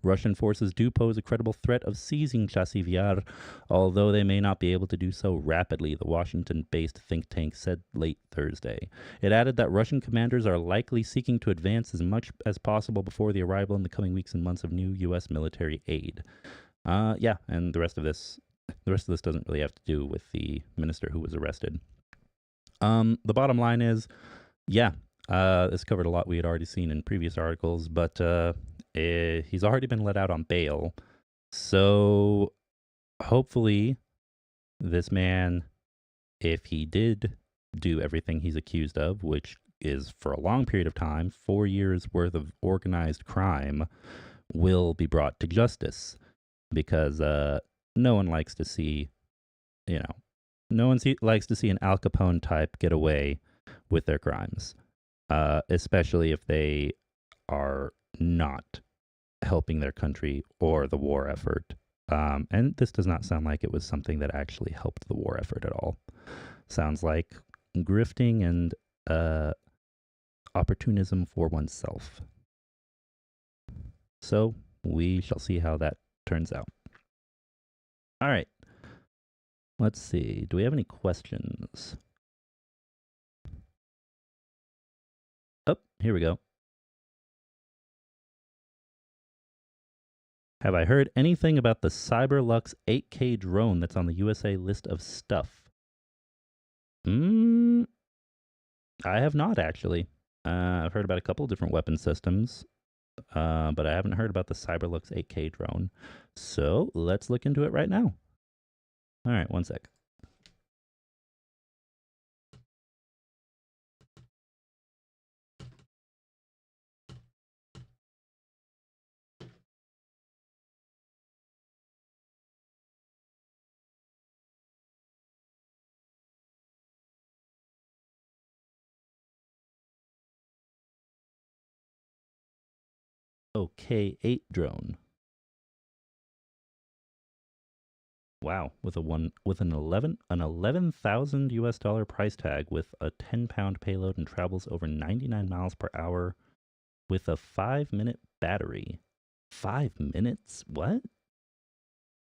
Russian forces do pose a credible threat of seizing Chasiv Yar, although they may not be able to do so rapidly, the Washington-based think tank said late Thursday. It added that Russian commanders are likely seeking to advance as much as possible before the arrival in the coming weeks and months of new U.S. military aid. And the rest of this doesn't really have to do with the minister who was arrested. The bottom line is, this covered a lot we had already seen in previous articles, but he's already been let out on bail. So hopefully this man, if he did do everything he's accused of, which is for a long period of time, 4 years worth of organized crime, will be brought to justice. Because no one likes to see, likes to see an Al Capone type get away with their crimes, especially if they are not helping their country or the war effort. And this does not sound like it was something that actually helped the war effort at all. Sounds like grifting and opportunism for oneself. So we shall see how that turns out. All right. Let's see. Do we have any questions? Oh, here we go. Have I heard anything about the Cyberlux 8K drone that's on the USA list of stuff? I have not actually. I've heard about a couple different weapon systems, but I haven't heard about the Cyberlux 8K drone. So let's look into it right now. All right, one sec. Okay, 8 drone. Wow, with an 11,000 US dollar price tag with a 10-pound payload and travels over 99 miles per hour with a 5-minute battery. 5 minutes? What?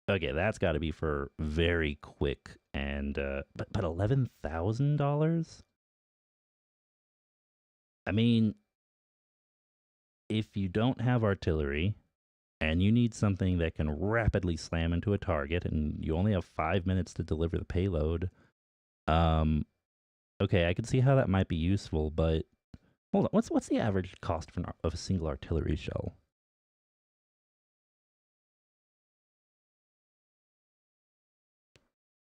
Okay, that's got to be for very quick and but $11,000? I mean, if you don't have artillery and you need something that can rapidly slam into a target and you only have 5 minutes to deliver the payload, um okay, I can see how that might be useful, but hold on. What's the average cost of a single artillery shell?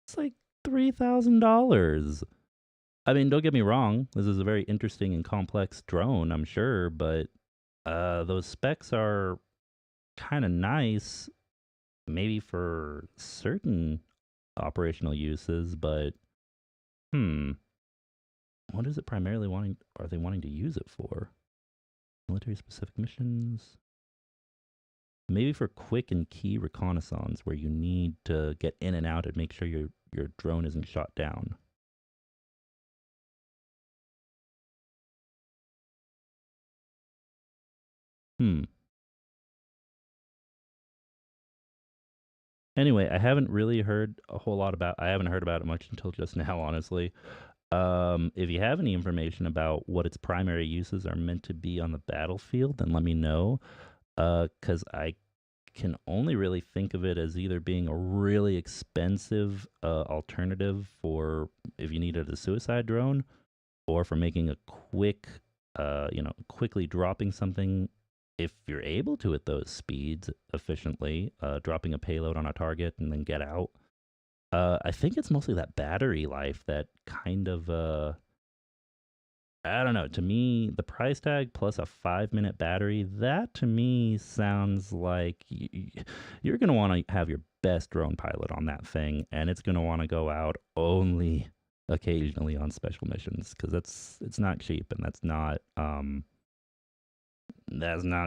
It's like $3,000. I mean, don't get me wrong. This is a very interesting and complex drone, I'm sure, but those specs are kind of nice, maybe for certain operational uses, but hmm, what is it primarily wanting? Are they wanting to use it for? Military specific missions? Maybe for quick and key reconnaissance where you need to get in and out and make sure your drone isn't shot down. Hmm. Anyway, I haven't really heard a whole lot about. I haven't heard about it much until just now, honestly. If you have any information about what its primary uses are meant to be on the battlefield, then let me know. Because I can only really think of it as either being a really expensive alternative for if you needed a suicide drone, or for making a quick, quickly dropping something if you're able to at those speeds efficiently, dropping a payload on a target and then get out. I think it's mostly that battery life that kind of, I don't know. To me, the price tag plus a 5-minute battery, that to me sounds like you're going to want to have your best drone pilot on that thing, and it's going to want to go out only occasionally on special missions because it's not cheap and that's not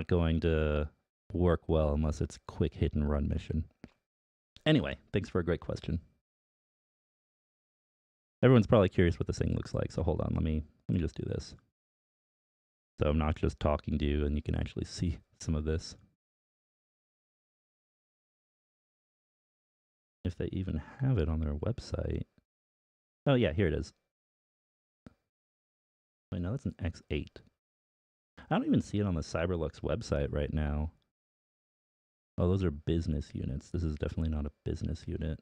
going to work well unless it's a quick hit and run mission. Anyway, thanks for a great question. Everyone's probably curious what this thing looks like, so hold on, let me just do this. So I'm not just talking to you and you can actually see some of this. If they even have it on their website. Oh yeah, here it is. Wait, no, that's an X8. I don't even see it on the Cyberlux website right now. Oh, those are business units. This is definitely not a business unit.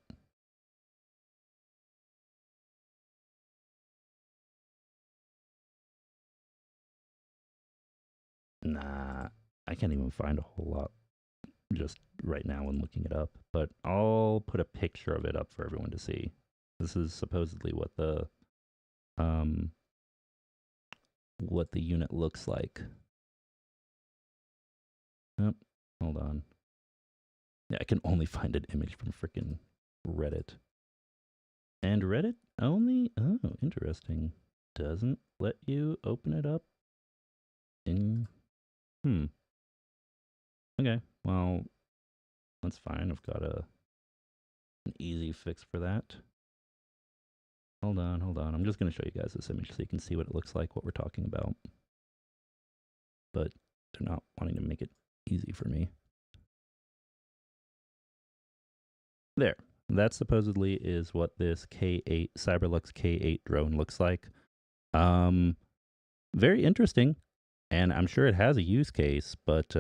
Nah, I can't even find a whole lot just right now when looking it up. But I'll put a picture of it up for everyone to see. This is supposedly what the unit looks like. Oh, hold on. Yeah, I can only find an image from freaking Reddit. And Reddit only, oh, interesting, doesn't let you open it up in, okay, well, that's fine. I've got an easy fix for that. Hold on. I'm just going to show you guys this image so you can see what it looks like, what we're talking about. But they're not wanting to make it easy for me. There. That supposedly is what this K8 Cyberlux K8 drone looks like. Very interesting, and I'm sure it has a use case, but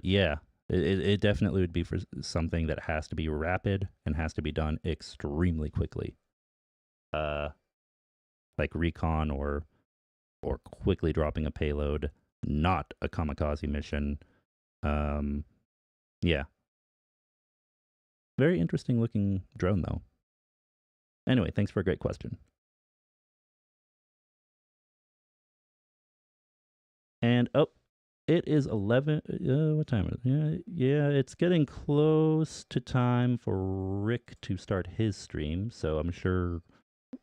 yeah, it definitely would be for something that has to be rapid and has to be done extremely quickly. Like recon or or quickly dropping a payload, not a kamikaze mission. Yeah. Very interesting looking drone, though. Anyway, thanks for a great question. And it is 11. What time is it? Yeah, it's getting close to time for Rick to start his stream. So I'm sure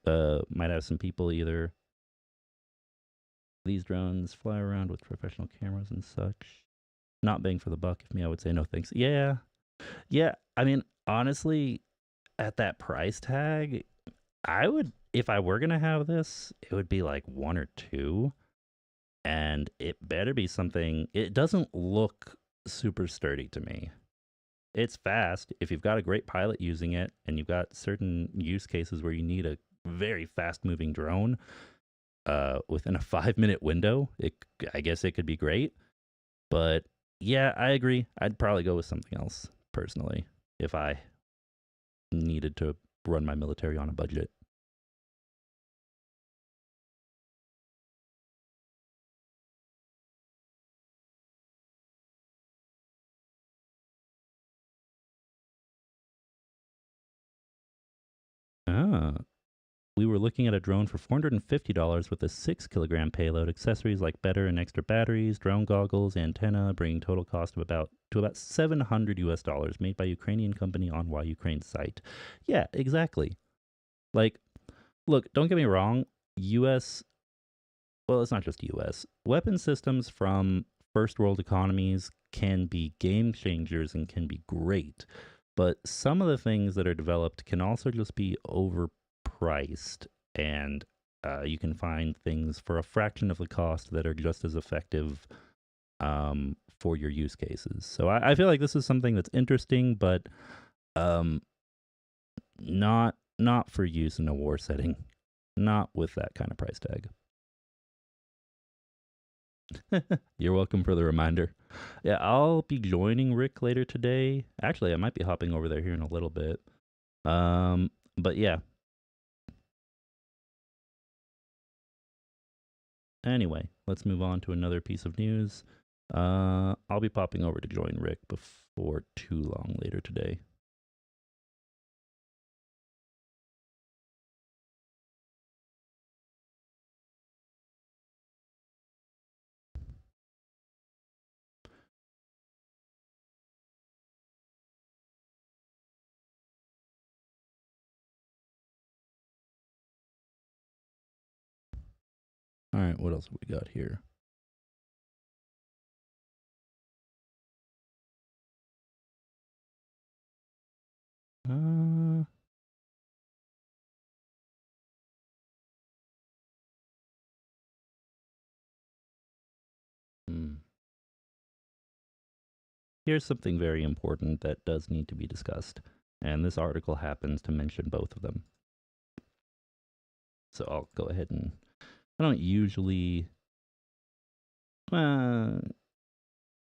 might have some people either. These drones fly around with professional cameras and such. Not bang for the buck. If me, I would say no thanks. Yeah. Yeah. I mean, honestly, at that price tag, I would, if I were going to have this, it would be like one or two. And it better be something, it doesn't look super sturdy to me. It's fast. If you've got a great pilot using it and you've got certain use cases where you need a very fast moving drone within a 5-minute window, I guess it could be great. But yeah, I agree. I'd probably go with something else personally if I needed to run my military on a budget. Ah, we were looking at a drone for $450 with a 6-kilogram payload, accessories like better and extra batteries, drone goggles, antenna, bringing total cost of about $700 made by Ukrainian company on Why Ukraine site. Yeah, exactly. Like, look, don't get me wrong, US, well, it's not just US. Weapon systems from first world economies can be game changers and can be great. But some of the things that are developed can also just be overpriced, and you can find things for a fraction of the cost that are just as effective for your use cases. So I feel like this is something that's interesting, but not for use in a war setting, not with that kind of price tag. You're welcome for the reminder. Yeah, I'll be joining Rick later today. Actually, I might be hopping over there here in a little bit. But yeah. Anyway, let's move on to another piece of news. I'll be popping over to join Rick before too long later today. All right, what else have we got here? Here's something very important that does need to be discussed, and this article happens to mention both of them. So I'll go ahead and, I don't usually, Al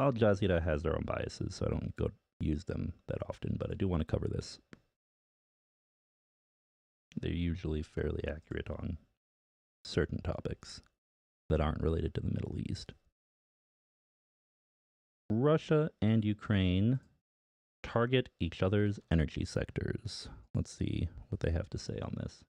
Jazeera has their own biases, so I don't go use them that often, but I do want to cover this. They're usually fairly accurate on certain topics that aren't related to the Middle East. Russia and Ukraine target each other's energy sectors. Let's see what they have to say on this.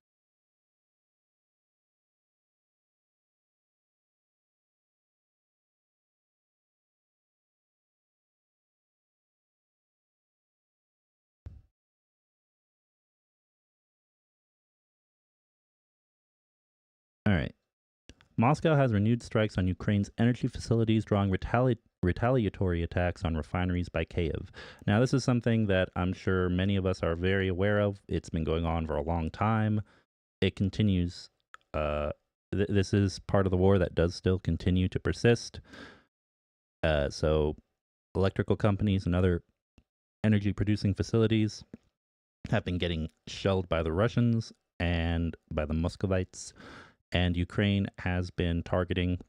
All right. Moscow has renewed strikes on Ukraine's energy facilities, drawing retaliatory attacks on refineries by Kyiv. Now, this is something that I'm sure many of us are very aware of. It's been going on for a long time. It continues. This is part of the war that does still continue to persist. So, electrical companies and other energy producing facilities have been getting shelled by the Russians and by the Muscovites. And Ukraine has been targeting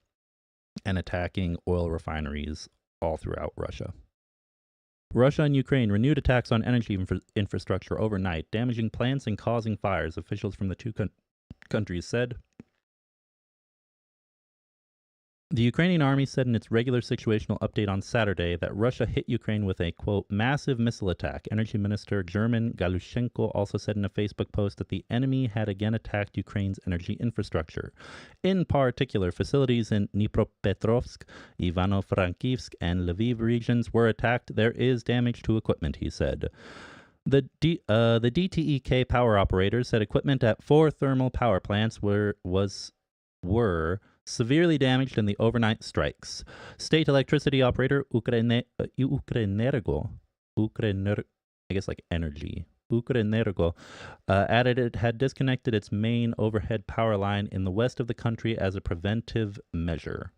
and attacking oil refineries all throughout Russia. Russia and Ukraine renewed attacks on energy infrastructure overnight, damaging plants and causing fires, officials from the two countries said. The Ukrainian army said in its regular situational update on Saturday that Russia hit Ukraine with a, quote, massive missile attack. Energy Minister German Galushenko also said in a Facebook post that the enemy had again attacked Ukraine's energy infrastructure. In particular, facilities in Dnipropetrovsk, Ivano-Frankivsk, and Lviv regions were attacked. There is damage to equipment, he said. The DTEK power operators said equipment at 4 thermal power plants were severely damaged in the overnight strikes. State electricity operator Ukrenergo, I guess like energy, Ukrenergo, added it had disconnected its main overhead power line in the west of the country as a preventive measure.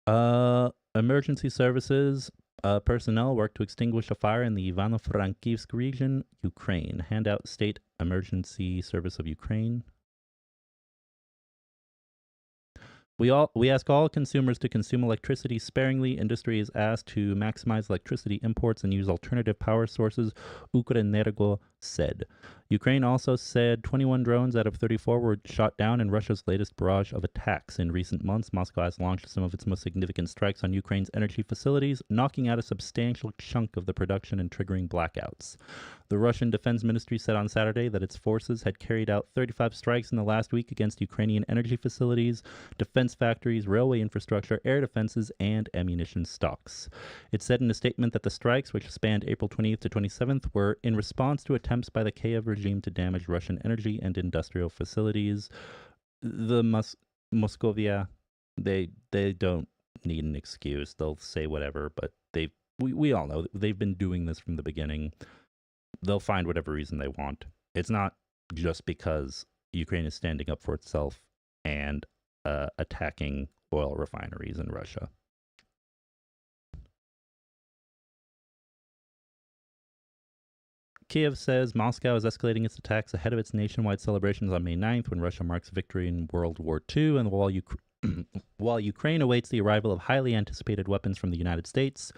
Emergency services personnel worked to extinguish a fire in the Ivano-Frankivsk region, Ukraine. Handout State Emergency Service of Ukraine. We ask all consumers to consume electricity sparingly. Industry is asked to maximize electricity imports and use alternative power sources, Ukrenergo said. Ukraine also said 21 drones out of 34 were shot down in Russia's latest barrage of attacks. In recent months, Moscow has launched some of its most significant strikes on Ukraine's energy facilities, knocking out a substantial chunk of the production and triggering blackouts. The Russian Defense Ministry said on Saturday that its forces had carried out 35 strikes in the last week against Ukrainian energy facilities, defense factories, railway infrastructure, air defenses, and ammunition stocks. It said in a statement that the strikes, which spanned April 20th to 27th, were in response to attempts by the Kiev regime to damage Russian energy and industrial facilities. The Moscovia, they don't need an excuse. They'll say whatever, but we all know they've been doing this from the beginning. They'll find whatever reason they want. It's not just because Ukraine is standing up for itself and attacking oil refineries in Russia. Kiev says Moscow is escalating its attacks ahead of its nationwide celebrations on May 9th when Russia marks victory in World War II, and while Ukraine awaits the arrival of highly anticipated weapons from the United States,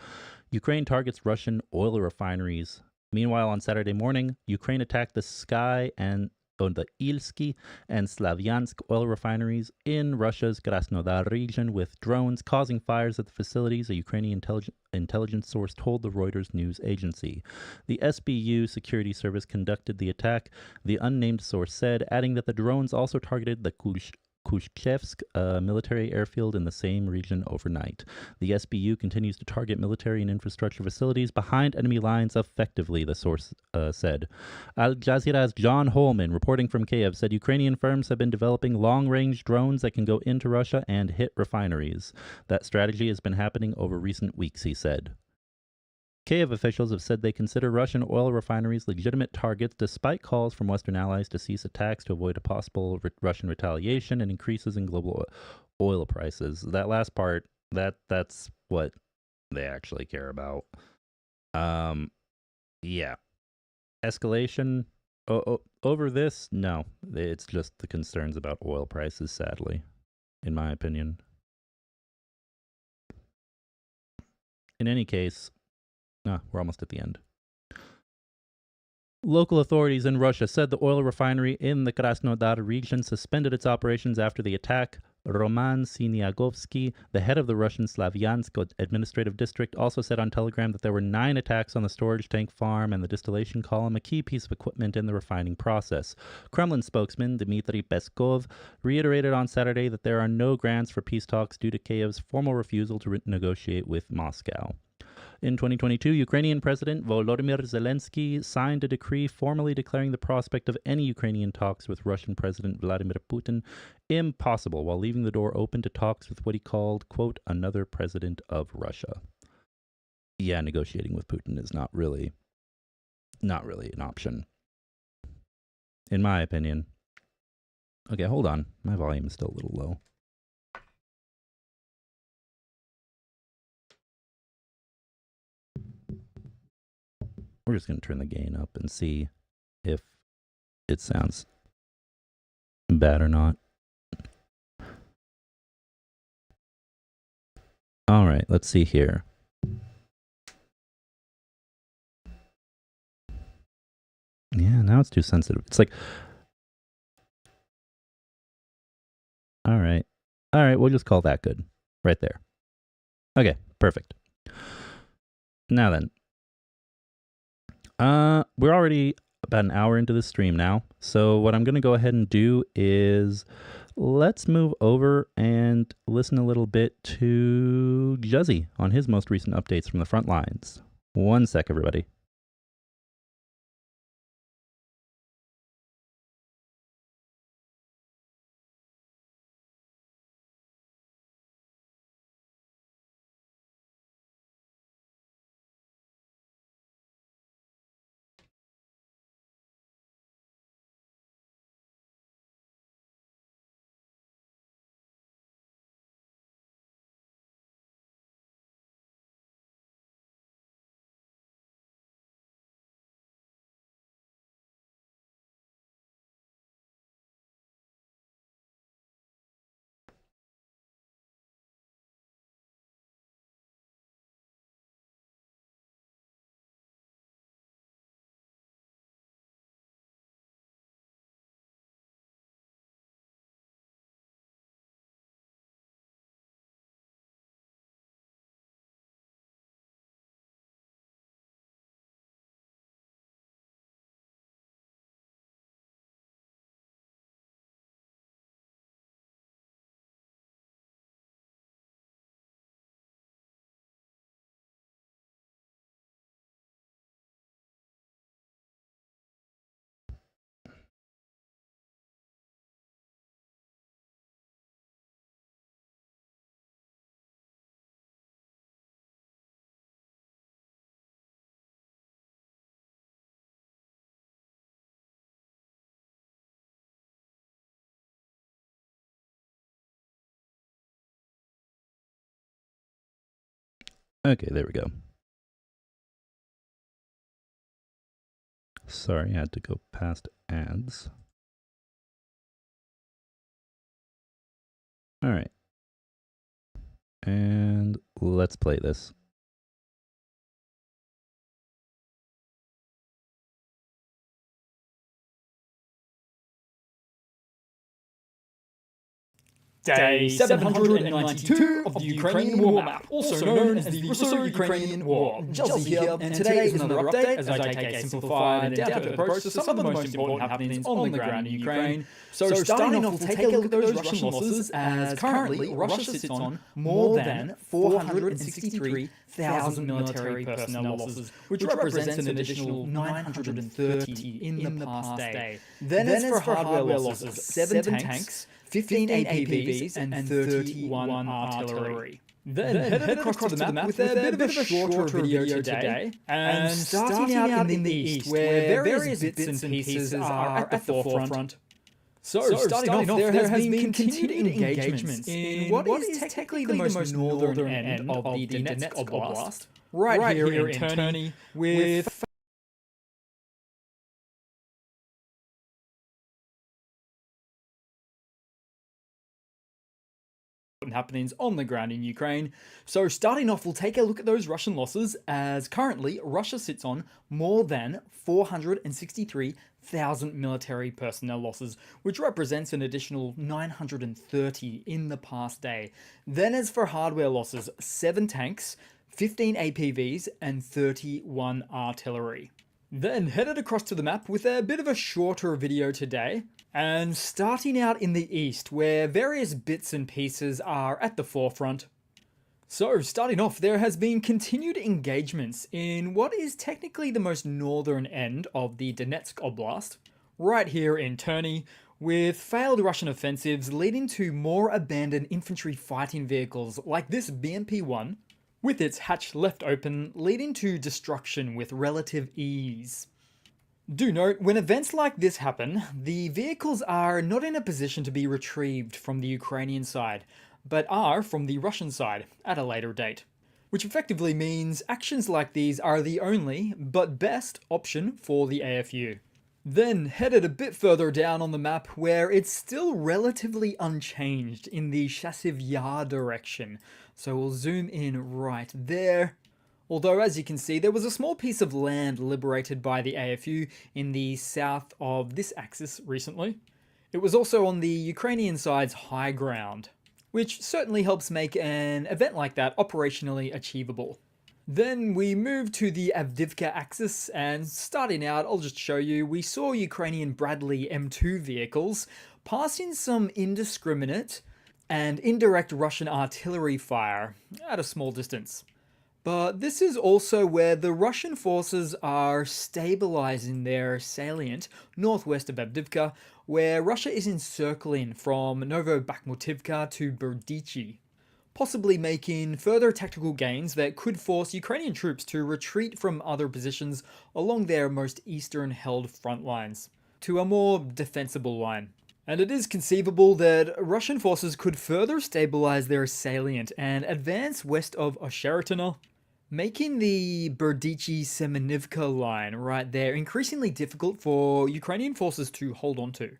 Ukraine targets Russian oil refineries. Meanwhile, on Saturday morning, Ukraine attacked the Sky and the Ilsky and Slavyansk oil refineries in Russia's Krasnodar region with drones, causing fires at the facilities, a Ukrainian intelligence source told the Reuters news agency. The SBU security service conducted the attack, the unnamed source said, adding that the drones also targeted the Kushchevsk military airfield in the same region overnight. The SBU continues to target military and infrastructure facilities behind enemy lines effectively, the source said. Al Jazeera's John Holman, reporting from Kiev, said Ukrainian firms have been developing long-range drones that can go into Russia and hit refineries. That strategy has been happening over recent weeks, he said. Kiev officials have said they consider Russian oil refineries legitimate targets despite calls from Western allies to cease attacks to avoid a possible Russian retaliation and increases in global oil prices. That last part, that's what they actually care about. Yeah. Escalation over this? No. It's just the concerns about oil prices, sadly, in my opinion. In any case, we're almost at the end. Local authorities in Russia said the oil refinery in the Krasnodar region suspended its operations after the attack. Roman Siniagovsky, the head of the Russian Slavyansk administrative district, also said on Telegram that there were 9 attacks on the storage tank farm and the distillation column, a key piece of equipment in the refining process. Kremlin spokesman Dmitry Peskov reiterated on Saturday that there are no grants for peace talks due to Kiev's formal refusal to negotiate with Moscow. In 2022, Ukrainian President Volodymyr Zelensky signed a decree formally declaring the prospect of any Ukrainian talks with Russian President Vladimir Putin impossible, while leaving the door open to talks with what he called, quote, another president of Russia. Yeah, negotiating with Putin is not really an option, in my opinion. Okay, hold on. My volume is still a little low. We're just going to turn the gain up and see if it sounds bad or not. All right, let's see here. Yeah, now it's too sensitive. It's like, all right. All right, we'll just call that good. Right there. Okay, perfect. Now then. We're already about an hour into the stream now. So what I'm going to go ahead and do is let's move over and listen a little bit to Juzzy on his most recent updates from the front lines. One sec, everybody. Okay, there we go. Sorry, I had to go past ads. All right. And let's play this. Day 792 of the Ukrainian War Map, also known as the Russo-Ukrainian War. Juzzy here, and today is another update as I take a simplified and down-to-earth approach to some of the most important happenings on the ground in Ukraine. So starting off, we'll take a look at those Russian losses, as currently Russia sits on more than 463,000 military personnel losses, which represents an additional 930 in the past day. Then as for hardware losses, 7 tanks, 15 APVs and 31 artillery. Then headed across to the map with a bit of a shorter video today, and starting out in the east, where various bits and pieces are at the forefront. So starting off, there has been continued engagements in what is technically the most northern end of the Donetsk Oblast, right here in Terny, with happenings on the ground in Ukraine. So starting off, we'll take a look at those Russian losses, as currently Russia sits on more than 463,000 military personnel losses, which represents an additional 930 in the past day. Then as for hardware losses, 7 tanks, 15 APVs and 31 artillery. Then headed across to the map with a bit of a shorter video today, and starting out in the east, where various bits and pieces are at the forefront. So starting off, there has been continued engagements in what is technically the most northern end of the Donetsk Oblast, right here in Terny, with failed Russian offensives leading to more abandoned infantry fighting vehicles like this BMP-1, with its hatch left open, leading to destruction with relative ease. Do note, when events like this happen, the vehicles are not in a position to be retrieved from the Ukrainian side, but are from the Russian side at a later date. Which effectively means actions like these are the only, but best, option for the AFU. Then headed a bit further down on the map, where it's still relatively unchanged in the Chasiv Yar direction, so we'll zoom in right there. Although, as you can see, there was a small piece of land liberated by the AFU in the south of this axis recently. It was also on the Ukrainian side's high ground. which certainly helps make an event like that operationally achievable. Then we move to the Avdiivka axis, and starting out, I'll just show you, we saw Ukrainian Bradley M2 vehicles passing some indiscriminate and indirect Russian artillery fire at a small distance. But this is also where the Russian forces are stabilizing their salient northwest of Avdiivka, where Russia is encircling from Novobakhmutivka to Berdichi, possibly making further tactical gains that could force Ukrainian troops to retreat from other positions along their most eastern held front lines to a more defensible line. And it is conceivable that Russian forces could further stabilize their salient and advance west of Osheretino, making the Berdichi-Semenivka line right there increasingly difficult for Ukrainian forces to hold on to.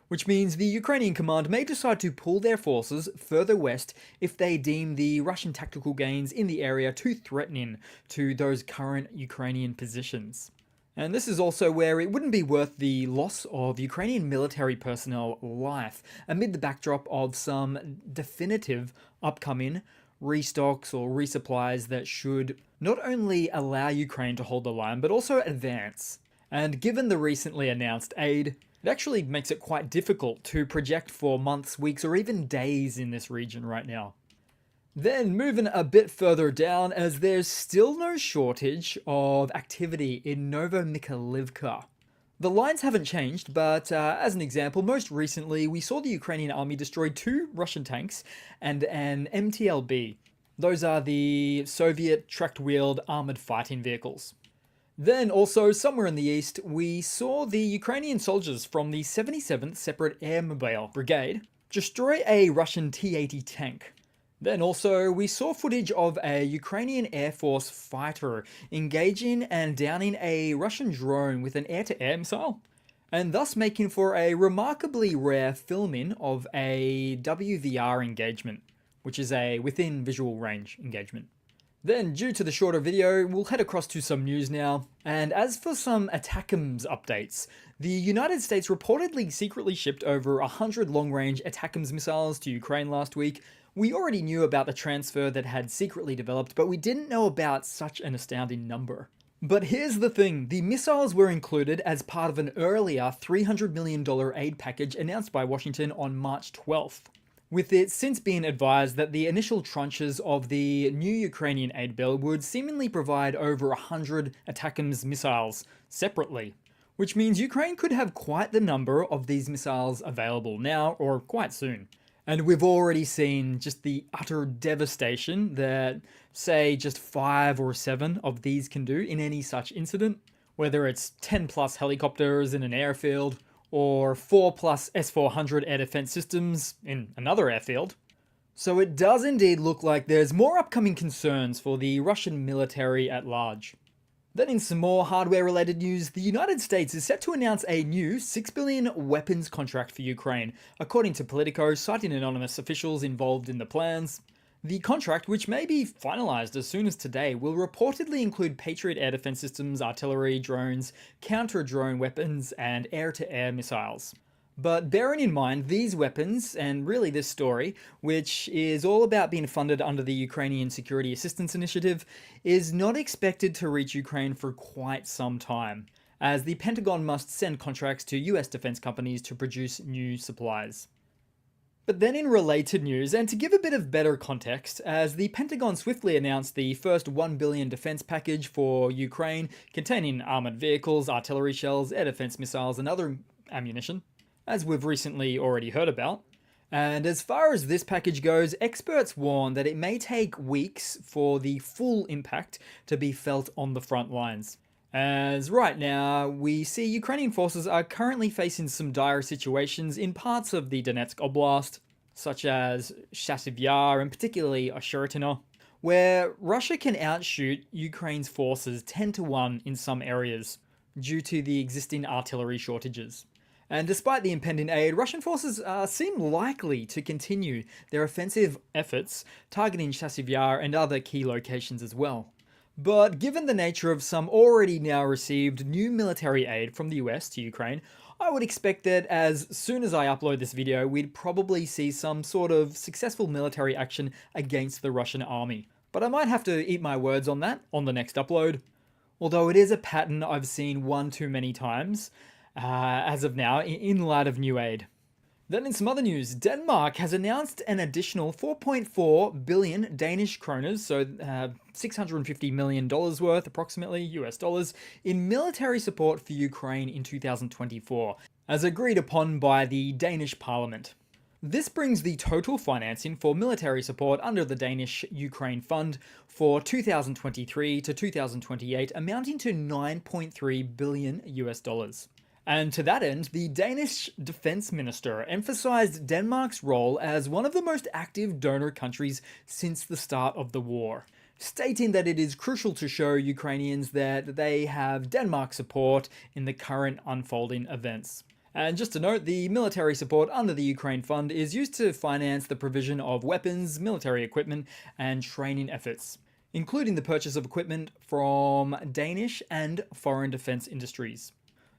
Which means the Ukrainian command may decide to pull their forces further west if they deem the Russian tactical gains in the area too threatening to those current Ukrainian positions. And this is also where it wouldn't be worth the loss of Ukrainian military personnel life amid the backdrop of some definitive upcoming restocks or resupplies that should not only allow Ukraine to hold the line but also advance. And given the recently announced aid, it actually makes it quite difficult to project for months, weeks, or even days in this region right now. Then moving a bit further down, as there's still no shortage of activity in Novomykhailivka. The lines haven't changed, but as an example, most recently we saw the Ukrainian army destroy 2 Russian tanks and an MTLB. Those are the Soviet tracked-wheeled armored fighting vehicles. Then also, somewhere in the east, we saw the Ukrainian soldiers from the 77th Separate Airmobile Brigade destroy a Russian T-80 tank. Then also, we saw footage of a Ukrainian Air Force fighter engaging and downing a Russian drone with an air-to-air missile, and thus making for a remarkably rare filming of a WVR engagement, which is a within visual range engagement. Then, due to the shorter video, we'll head across to some news now. And as for some ATACMS updates, the United States reportedly secretly shipped over 100 long-range ATACMS missiles to Ukraine last week. We already knew about the transfer that had secretly developed, but we didn't know about such an astounding number. But here's the thing, the missiles were included as part of an earlier $300 million aid package announced by Washington on March 12th. With it since being advised that the initial tranches of the new Ukrainian aid bill would seemingly provide over 100 ATACMS missiles separately, which means Ukraine could have quite the number of these missiles available now or quite soon. And we've already seen just the utter devastation that, say, just 5 or 7 of these can do in any such incident, whether it's 10 plus helicopters in an airfield, or 4 plus S-400 air defense systems in another airfield. So it does indeed look like there's more upcoming concerns for the Russian military at large. Then in some more hardware-related news, the United States is set to announce a new $6 billion weapons contract for Ukraine, according to Politico, citing anonymous officials involved in the plans. The contract, which may be finalized as soon as today, will reportedly include Patriot air defense systems, artillery, drones, counter-drone weapons, and air-to-air missiles. But bearing in mind these weapons, and really this story, which is all about being funded under the Ukrainian Security Assistance Initiative, is not expected to reach Ukraine for quite some time, as the Pentagon must send contracts to US defense companies to produce new supplies. But then in related news, and to give a bit of better context, as the Pentagon swiftly announced the first $1 billion defense package for Ukraine, containing armored vehicles, artillery shells, air defense missiles, and other ammunition, as we've recently already heard about. And as far as this package goes, experts warn that it may take weeks for the full impact to be felt on the front lines. As right now, we see Ukrainian forces are currently facing some dire situations in parts of the Donetsk Oblast, such as Chasiv Yar and particularly Osheretino, where Russia can outshoot Ukraine's forces 10-1 in some areas due to the existing artillery shortages. And despite the impending aid, Russian forces seem likely to continue their offensive efforts targeting Chasiv Yar and other key locations as well. But given the nature of some already now received new military aid from the US to Ukraine, I would expect that as soon as I upload this video, we'd probably see some sort of successful military action against the Russian army. But I might have to eat my words on that on the next upload. Although it is a pattern I've seen one too many times, as of now, in light of new aid. Then in some other news, Denmark has announced an additional 4.4 billion Danish kroners, so $650 million worth, approximately US dollars, in military support for Ukraine in 2024, as agreed upon by the Danish parliament. This brings the total financing for military support under the Danish Ukraine Fund for 2023 to 2028 amounting to 9.3 billion US dollars. And to that end, the Danish defense minister emphasized Denmark's role as one of the most active donor countries since the start of the war, stating that it is crucial to show Ukrainians that they have Denmark's support in the current unfolding events. And just to note, the military support under the Ukraine Fund is used to finance the provision of weapons, military equipment, and training efforts, including the purchase of equipment from Danish and foreign defense industries.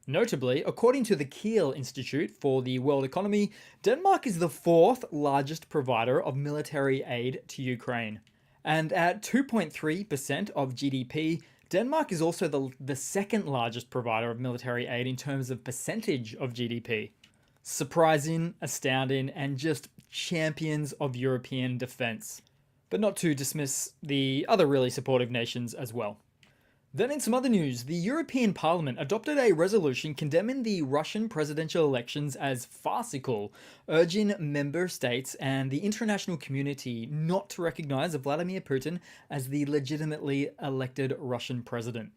Notably, according to the Kiel Institute for the World Economy, Denmark is the fourth largest provider of military aid to Ukraine. And at 2.3% of GDP, Denmark is also the second largest provider of military aid in terms of percentage of GDP. Surprising, astounding, and just champions of European defense. But not to dismiss the other really supportive nations as well. Then in some other news, the European Parliament adopted a resolution condemning the Russian presidential elections as farcical, urging member states and the international community not to recognize Vladimir Putin as the legitimately elected Russian president.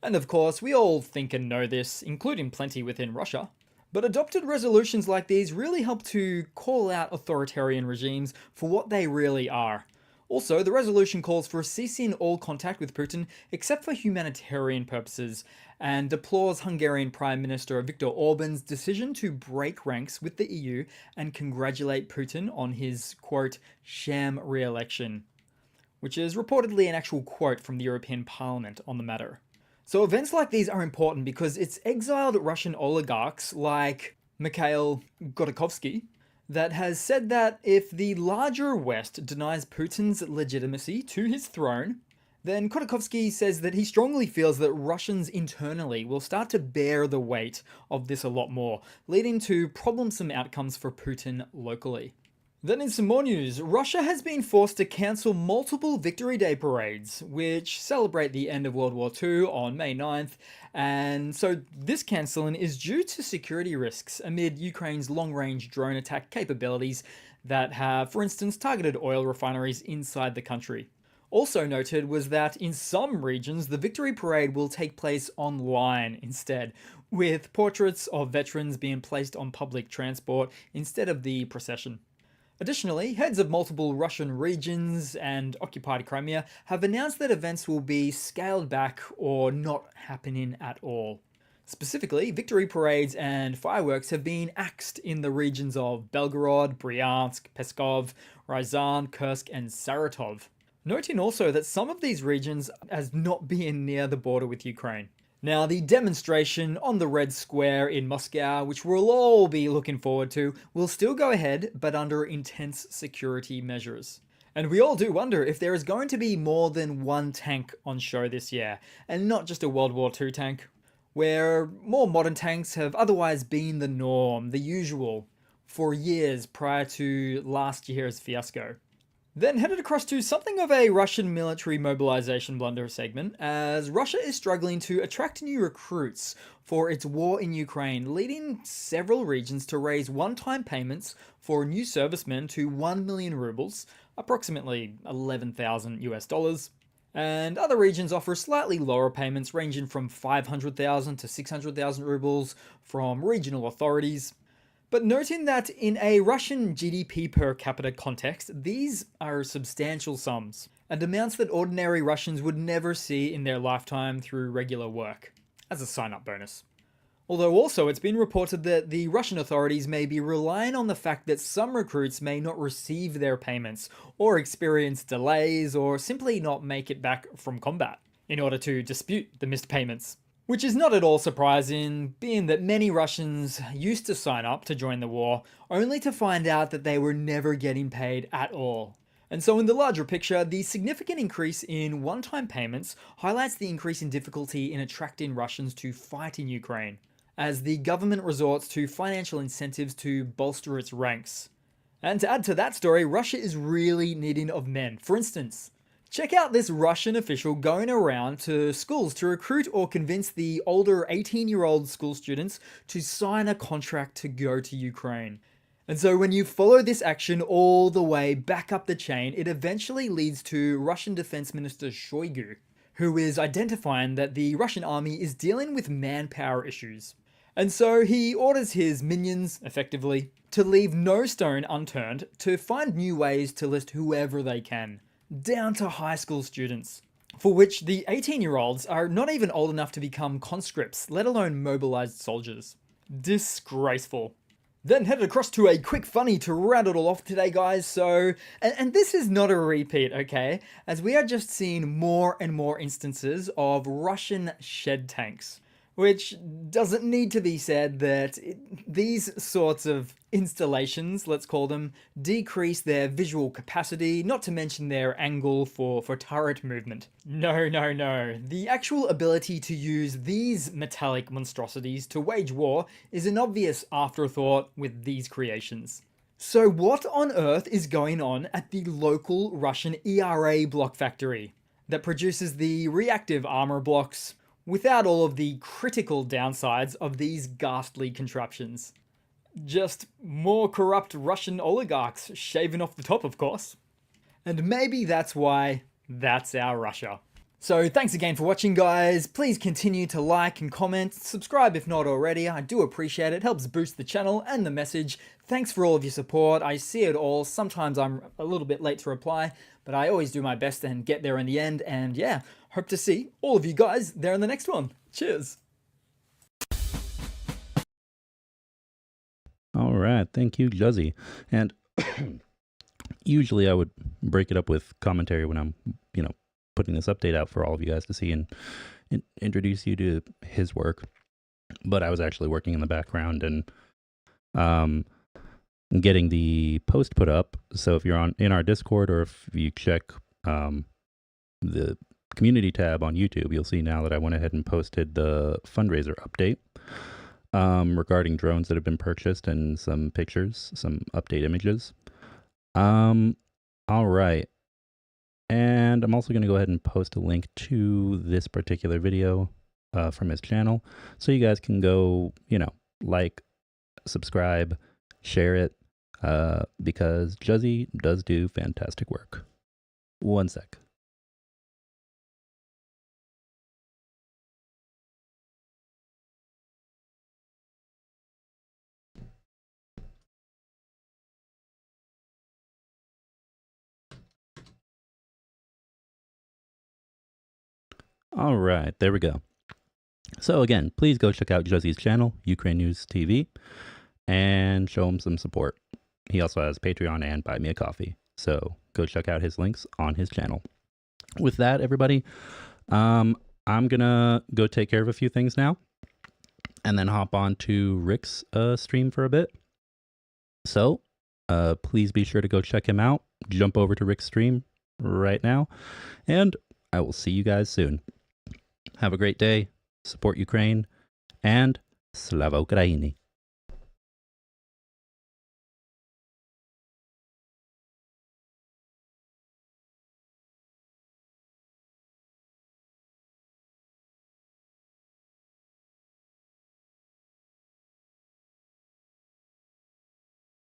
And of course, we all think and know this, including plenty within Russia. But adopted resolutions like these really help to call out authoritarian regimes for what they really are. Also, the resolution calls for ceasing all contact with Putin except for humanitarian purposes, and deplores Hungarian Prime Minister Viktor Orban's decision to break ranks with the EU and congratulate Putin on his, quote, sham re-election, which is reportedly an actual quote from the European Parliament on the matter. So events like these are important because it's exiled Russian oligarchs like Mikhail Godorkovsky that has said that if the larger West denies Putin's legitimacy to his throne, then Khodorkovsky says that he strongly feels that Russians internally will start to bear the weight of this a lot more, leading to problemsome outcomes for Putin locally. Then in some more news, Russia has been forced to cancel multiple Victory Day parades, which celebrate the end of World War II on May 9th, and so this cancelling is due to security risks amid Ukraine's long-range drone attack capabilities that have, for instance, targeted oil refineries inside the country. Also noted was that in some regions, the Victory Parade will take place online instead, with portraits of veterans being placed on public transport instead of the procession. Additionally, heads of multiple Russian regions and occupied Crimea have announced that events will be scaled back or not happening at all. Specifically, victory parades and fireworks have been axed in the regions of Belgorod, Bryansk, Peskov, Ryazan, Kursk, and Saratov. Noting also that some of these regions as not being near the border with Ukraine. Now, the demonstration on the Red Square in Moscow, which we'll all be looking forward to, will still go ahead, but under intense security measures. And we all do wonder if there is going to be more than one tank on show this year, and not just a World War II tank, where more modern tanks have otherwise been the norm, the usual, for years prior to last year's fiasco. Then headed across to something of a Russian military mobilization blunder segment, as Russia is struggling to attract new recruits for its war in Ukraine, leading several regions to raise one-time payments for new servicemen to 1 million rubles, approximately 11,000 US dollars, and other regions offer slightly lower payments ranging from 500,000 to 600,000 rubles from regional authorities. But noting that in a Russian GDP per capita context, these are substantial sums, and amounts that ordinary Russians would never see in their lifetime through regular work, as a sign-up bonus. Although also it's been reported that the Russian authorities may be relying on the fact that some recruits may not receive their payments, or experience delays, or simply not make it back from combat, in order to dispute the missed payments. Which is not at all surprising, being that many Russians used to sign up to join the war, only to find out that they were never getting paid at all. And so in the larger picture, the significant increase in one-time payments highlights the increase in difficulty in attracting Russians to fight in Ukraine, as the government resorts to financial incentives to bolster its ranks. And to add to that story, Russia is really needing of men. For instance, check out this Russian official going around to schools to recruit or convince the older 18-year-old school students to sign a contract to go to Ukraine. And so when you follow this action all the way back up the chain, it eventually leads to Russian Defense Minister Shoigu, who is identifying that the Russian army is dealing with manpower issues. And so he orders his minions, effectively, to leave no stone unturned to find new ways to list whoever they can, down to high school students, for which the 18-year-olds are not even old enough to become conscripts, let alone mobilized soldiers. Disgraceful. Then headed across to a quick funny to round it all off today, guys. So, and this is not a repeat, okay? As we are just seeing more and more instances of Russian shed tanks. Which doesn't need to be said that these sorts of installations, let's call them, decrease their visual capacity, not to mention their angle for turret movement. No. The actual ability to use these metallic monstrosities to wage war is an obvious afterthought with these creations. So what on earth is going on at the local Russian ERA block factory that produces the reactive armor blocks, without all of the critical downsides of these ghastly contraptions? Just more corrupt Russian oligarchs shaving off the top, of course. And maybe that's why that's our Russia. So thanks again for watching, guys. Please continue to like and comment, subscribe if not already. I do appreciate it. It helps boost the channel and the message. Thanks for all of your support. I see it all. Sometimes I'm a little bit late to reply, but I always do my best and get there in the end. And yeah, hope to see all of you guys there in the next one. Cheers. All right. Thank you, Juzzy. And usually I would break it up with commentary when I'm, putting this update out for all of you guys to see and introduce you to his work. But I was actually working in the background and getting the post put up. So if you're in our Discord, or if you check the community tab on YouTube, you'll see now that I went ahead and posted the fundraiser update regarding drones that have been purchased, and some pictures, some update images. All right. And I'm also going to go ahead and post a link to this particular video from his channel, so you guys can go, like, subscribe, share it, because Juzzy does do fantastic work. One sec. All right, there we go. So again, please go check out Juzzy's channel, Ukraine News TV, and show him some support. He also has Patreon and Buy Me a Coffee, so go check out his links on his channel. With that, everybody, I'm gonna go take care of a few things now, and then hop on to Rick's stream for a bit. So please be sure to go check him out. Jump over to Rick's stream right now, and I will see you guys soon. Have a great day, support Ukraine, and Slava Ukraini.